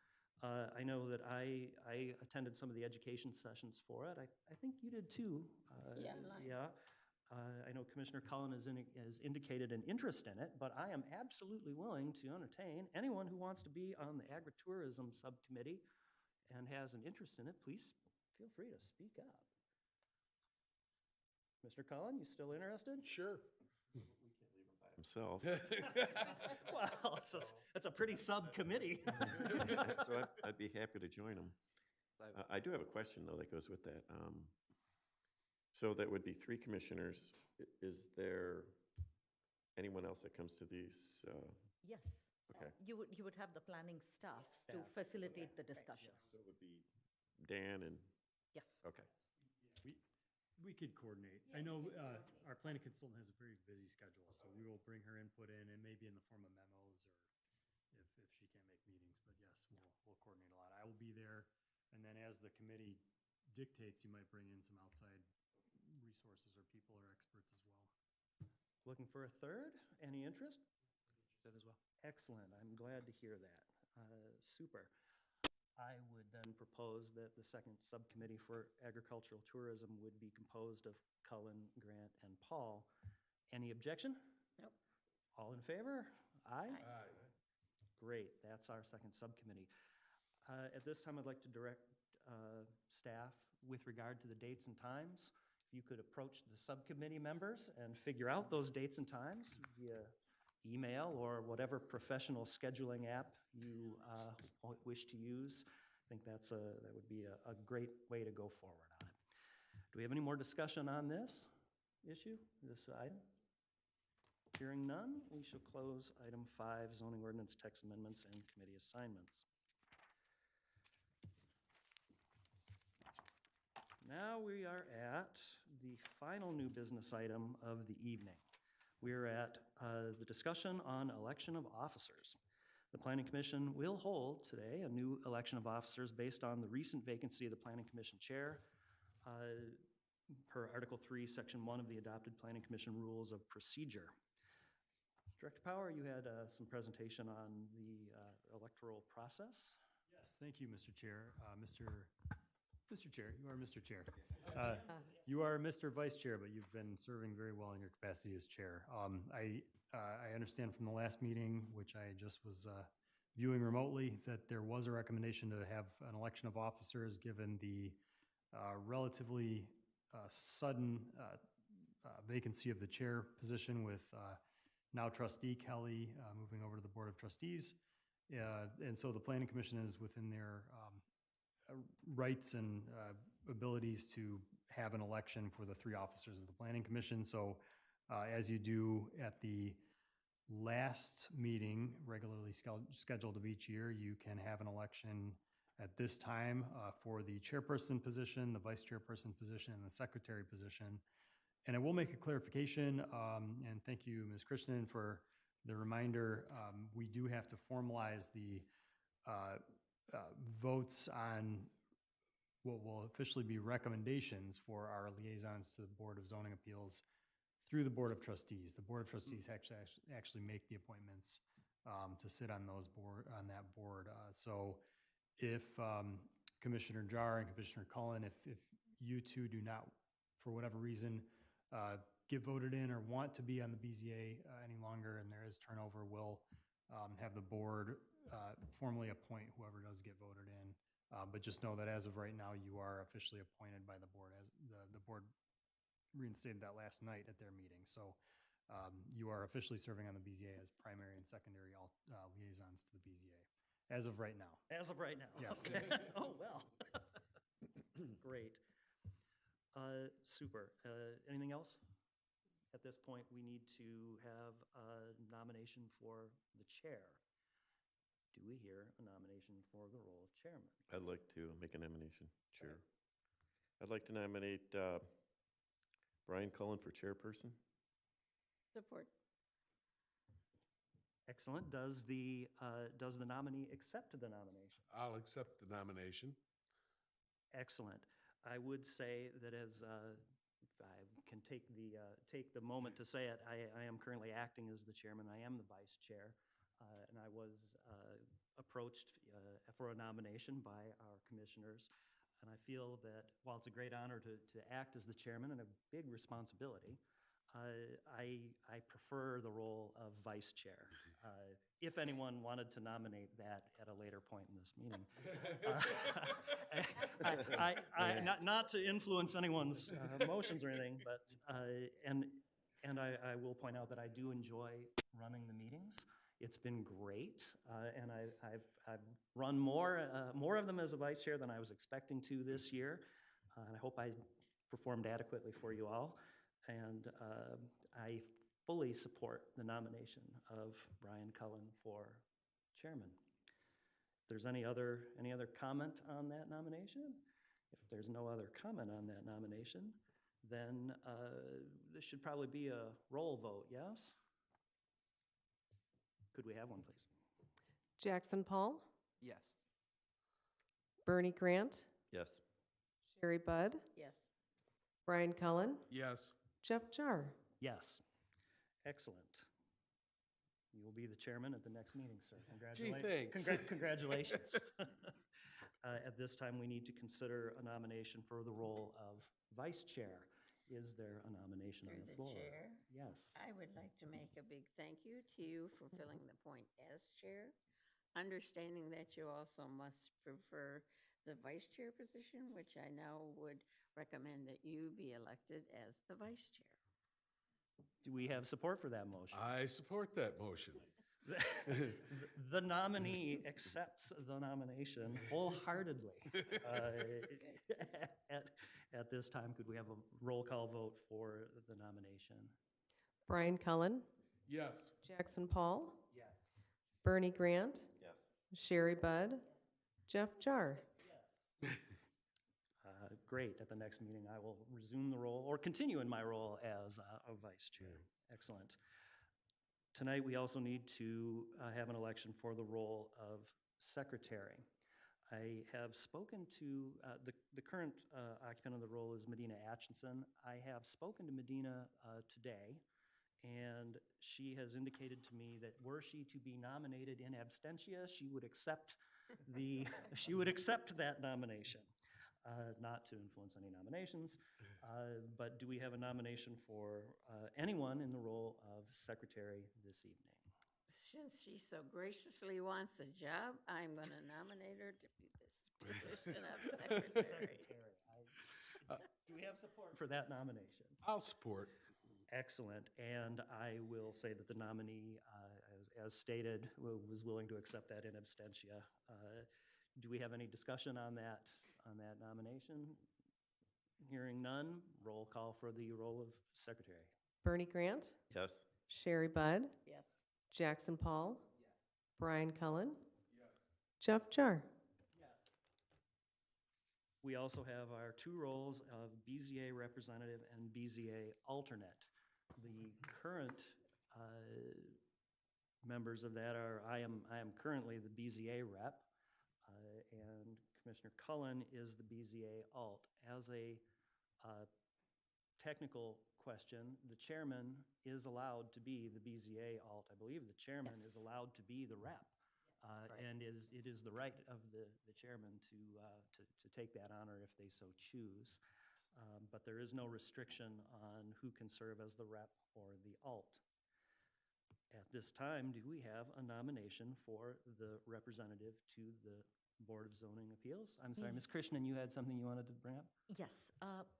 I know that I attended some of the education sessions for it. I think you did too.
Yeah.
Yeah. I know Commissioner Cullen has indicated an interest in it, but I am absolutely willing to entertain anyone who wants to be on the agritourism subcommittee and has an interest in it. Please feel free to speak up. Mr. Cullen, you still interested?
Sure.
Himself.
Well, it's a pretty subcommittee.
So I'd be happy to join them. I do have a question, though, that goes with that. So that would be 3 commissioners. Is there anyone else that comes to these?
Yes.
Okay.
You would have the planning staffs to facilitate the discussions.
So it would be Dan and,
Yes.
okay.
We could coordinate. I know our planning consultant has a very busy schedule, so we will bring her input in, and maybe in the form of memos, or if she can't make meetings. But yes, we'll coordinate a lot. I will be there, and then as the committee dictates, you might bring in some outside resources or people or experts as well.
Looking for a third? Any interest?
Interested as well.
Excellent. I'm glad to hear that. Super. I would then propose that the second subcommittee for agricultural tourism would be composed of Cullen, Grant, and Paul. Any objection?
Nope.
All in favor? Aye?
Aye.
Great, that's our second subcommittee. At this time, I'd like to direct staff with regard to the dates and times. If you could approach the subcommittee members and figure out those dates and times via email or whatever professional scheduling app you wish to use. I think that would be a great way to go forward on it. Do we have any more discussion on this issue, this item? Hearing none, we shall close item 5, zoning ordinance text amendments and committee assignments. Now we are at the final new business item of the evening. We're at the discussion on election of officers. The Planning Commission will hold today a new election of officers based on the recent vacancy of the Planning Commission chair per Article 3, Section 1 of the adopted Planning Commission Rules of Procedure. Director Power, you had some presentation on the electoral process.
Yes, thank you, Mr. Chair. Mr. Chair, you are Mr. Chair. You are Mr. Vice Chair, but you've been serving very well in your capacity as chair. I understand from the last meeting, which I just was viewing remotely, that there was a recommendation to have an election of officers given the relatively sudden vacancy of the chair position with now trustee Kelly moving over to the Board of Trustees. And so the Planning Commission is within their rights and abilities to have an election for the 3 officers of the Planning Commission. So as you do at the last meeting, regularly scheduled of each year, you can have an election at this time for the chairperson position, the vice chairperson position, and the secretary position. And I will make a clarification, and thank you, Ms. Krishnan, for the reminder. We do have to formalize the votes on what will officially be recommendations for our liaisons to the Board of Zoning Appeals through the Board of Trustees. The Board of Trustees actually make the appointments to sit on that board. So if Commissioner Jar and Commissioner Cullen, if you two do not, for whatever reason, get voted in or want to be on the BZA any longer and there is turnover, we'll have the board formally appoint whoever does get voted in. But just know that as of right now, you are officially appointed by the board, as the board reinstated that last night at their meeting. So you are officially serving on the BZA as primary and secondary liaisons to the BZA, as of right now.
As of right now?
Yes.
Okay. Oh, well. Great. Super. Anything else? At this point, we need to have a nomination for the chair. Do we hear a nomination for the role of chairman?
I'd like to make a nomination, Chair. I'd like to nominate Brian Cullen for chairperson.
Support.
Excellent. Does the nominee accept the nomination?
I'll accept the nomination.
Excellent. I would say that as if I can take the moment to say it, I am currently acting as the chairman. I am the vice chair, and I was approached for a nomination by our commissioners. And I feel that while it's a great honor to act as the chairman and a big responsibility, I prefer the role of vice chair. If anyone wanted to nominate that at a later point in this meeting. Not to influence anyone's emotions or anything, but, and I will point out that I do enjoy running the meetings. It's been great, and I've run more of them as a vice chair than I was expecting to this year, and I hope I performed adequately for you all. And I fully support the nomination of Brian Cullen for chairman. If there's any other comment on that nomination? If there's no other comment on that nomination, then this should probably be a roll vote, yes? Could we have one, please?
Jackson Paul,
Yes.
Bernie Grant,
Yes.
Sherry Budd,
Yes.
Brian Cullen,
Yes.
Jeff Jar.
Yes. Excellent. You will be the chairman at the next meeting, sir.
Gee, thanks.
Congratulations. At this time, we need to consider a nomination for the role of vice chair. Is there a nomination on
Through
the
the
floor?
chair,
Yes.
I would like to make a big thank you to you for filling the point as chair, understanding that you also must prefer the vice chair position, which I now would recommend that you be elected as the vice chair.
Do we have support for that motion?
I support that motion.
The nominee accepts the nomination wholeheartedly. At this time, could we have a roll call vote for the nomination?
Brian Cullen,
Yes.
Jackson Paul,
Yes.
Bernie Grant,
Yes.
Sherry Budd, Jeff Jar.
Great. At the next meeting, I will resume the role or continue in my role as a vice chair. Excellent. Tonight, we also need to have an election for the role of secretary. I have spoken to, the current occupant of the role is Medina Atchison. I have spoken to Medina today, and she has indicated to me that were she to be nominated in absentia, she would accept she would accept that nomination. Not to influence any nominations, but do we have a nomination for anyone in the role of secretary this evening?
Since she so graciously wants a job, I'm going to nominate her to be this position of secretary.
Do we have support for that nomination?
I'll support.
Excellent, and I will say that the nominee, as stated, was willing to accept that in absentia. Do we have any discussion on that nomination? Hearing none, roll call for the role of secretary.
Bernie Grant,
Yes.
Sherry Budd,
Yes.
Jackson Paul, Brian Cullen, Jeff Jar.
We also have our two roles of BZA representative and BZA alternate. The current members of that are, I am currently the BZA rep, and Commissioner Cullen is the BZA alt. As a technical question, the chairman is allowed to be the BZA alt. I believe the chairman is
Yes.
allowed to be the rep. And it is the right of the chairman to take that honor if they so choose. But there is no restriction on who can serve as the rep or the alt. At this time, do we have a nomination for the representative to the Board of Zoning Appeals? I'm sorry, Ms. Krishnan, you had something you wanted to bring up?
Yes,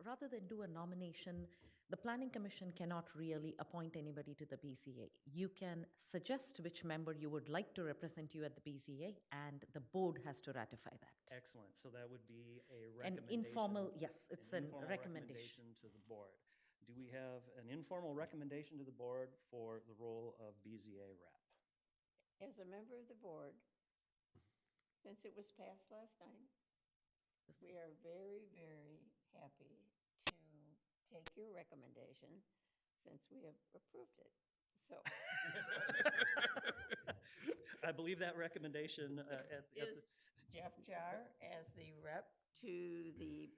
rather than do a nomination, the Planning Commission cannot really appoint anybody to the BZA. You can suggest which member you would like to represent you at the BZA, and the board has to ratify that.
Excellent, so that would be a
An
recommendation.
informal, yes, it's a
informal
recommendation.
to the board. Do we have an informal recommendation to the board for the role of BZA rep?
As a member of the board, since it was passed last night, we are very, very happy to take your recommendation since we have approved it. So
I believe that recommendation at the.
is Jeff Jar as the rep to the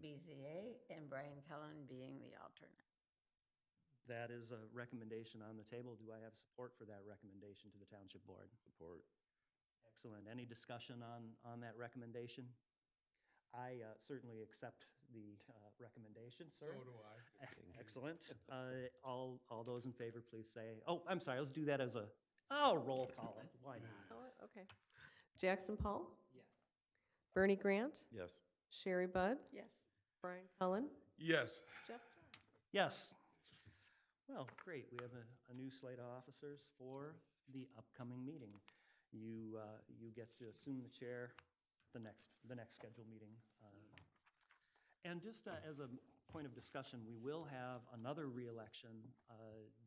BZA and Brian Cullen being the alternate.
That is a recommendation on the table. Do I have support for that recommendation to the Township Board?
Support.
Excellent. Any discussion on that recommendation? I certainly accept the recommendation, sir.
So do I.
Excellent. All those in favor, please say, oh, I'm sorry, let's do that as a, roll call it. Why not?
Oh, okay. Jackson Paul,
Yes.
Bernie Grant,
Yes.
Sherry Budd,
Yes.
Brian Cullen,
Yes.
Jeff Jar.
Yes. Well, great. We have a new slate of officers for the upcoming meeting. You get to assume the chair the next scheduled meeting. And just as a point of discussion, we will have another reelection.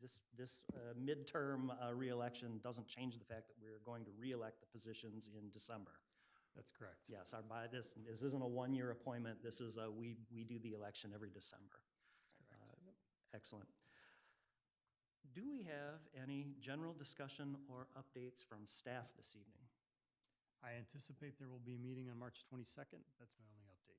This midterm reelection doesn't change the fact that we're going to reelect the positions in December.
That's correct.
Yes, this isn't a one-year appointment. This is we do the election every December. Excellent. Do we have any general discussion or updates from staff this evening?
I anticipate there will be a meeting on March 22nd. That's my only update.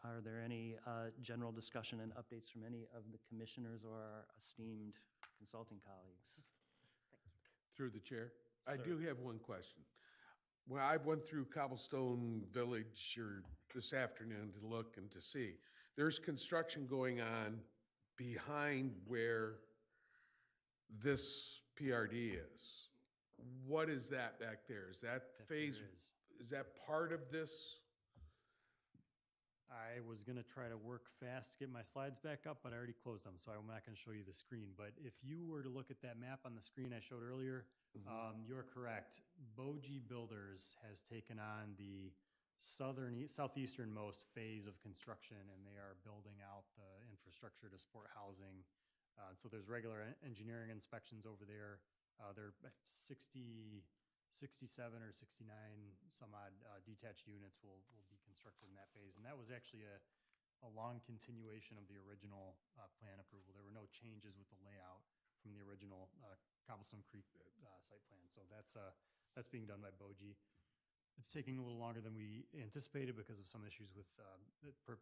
Are there any general discussion and updates from any of the commissioners or our esteemed consulting colleagues?
Through the chair. I
Sir.
do have one question. When I went through Cobblestone Village this afternoon to look and to see, there's construction going on behind where this PRD is. What is that back there? Is that
That there
phase, is that part of this?
I was gonna try to work fast to get my slides back up, but I already closed them, so I'm not gonna show you the screen. But if you were to look at that map on the screen I showed earlier, you're correct. Boji Builders has taken on the southeasternmost phase of construction, and they are building out the infrastructure to support housing. So there's regular engineering inspections over there. They're 67 or 69 some odd detached units will be constructed in that phase. And that was actually a long continuation of the original plan approval. There were no changes with the layout from the original Cobblestone Creek site plan. So that's being done by Boji. It's taking a little longer than we anticipated because of some issues with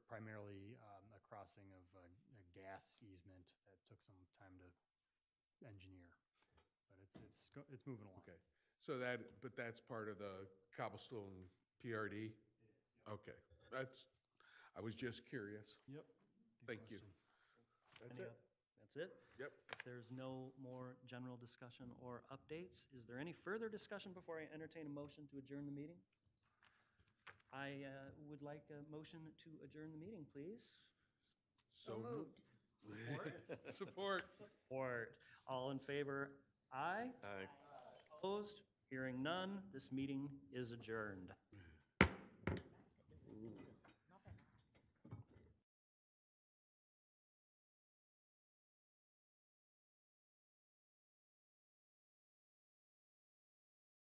primarily a crossing of a gas easement that took some time to engineer. But it's moving along.
Okay, so but that's part of the Cobblestone PRD?
It is.
Okay, I was just curious.
Yep.
Thank you. That's it.
That's it?
Yep.
If there's no more general discussion or updates, is there any further discussion before I entertain a motion to adjourn the meeting? I would like a motion to adjourn the meeting, please.
So
moved.
Support.
Support. All in favor? Aye.
Aye.
Opposed? Hearing none, this meeting is adjourned.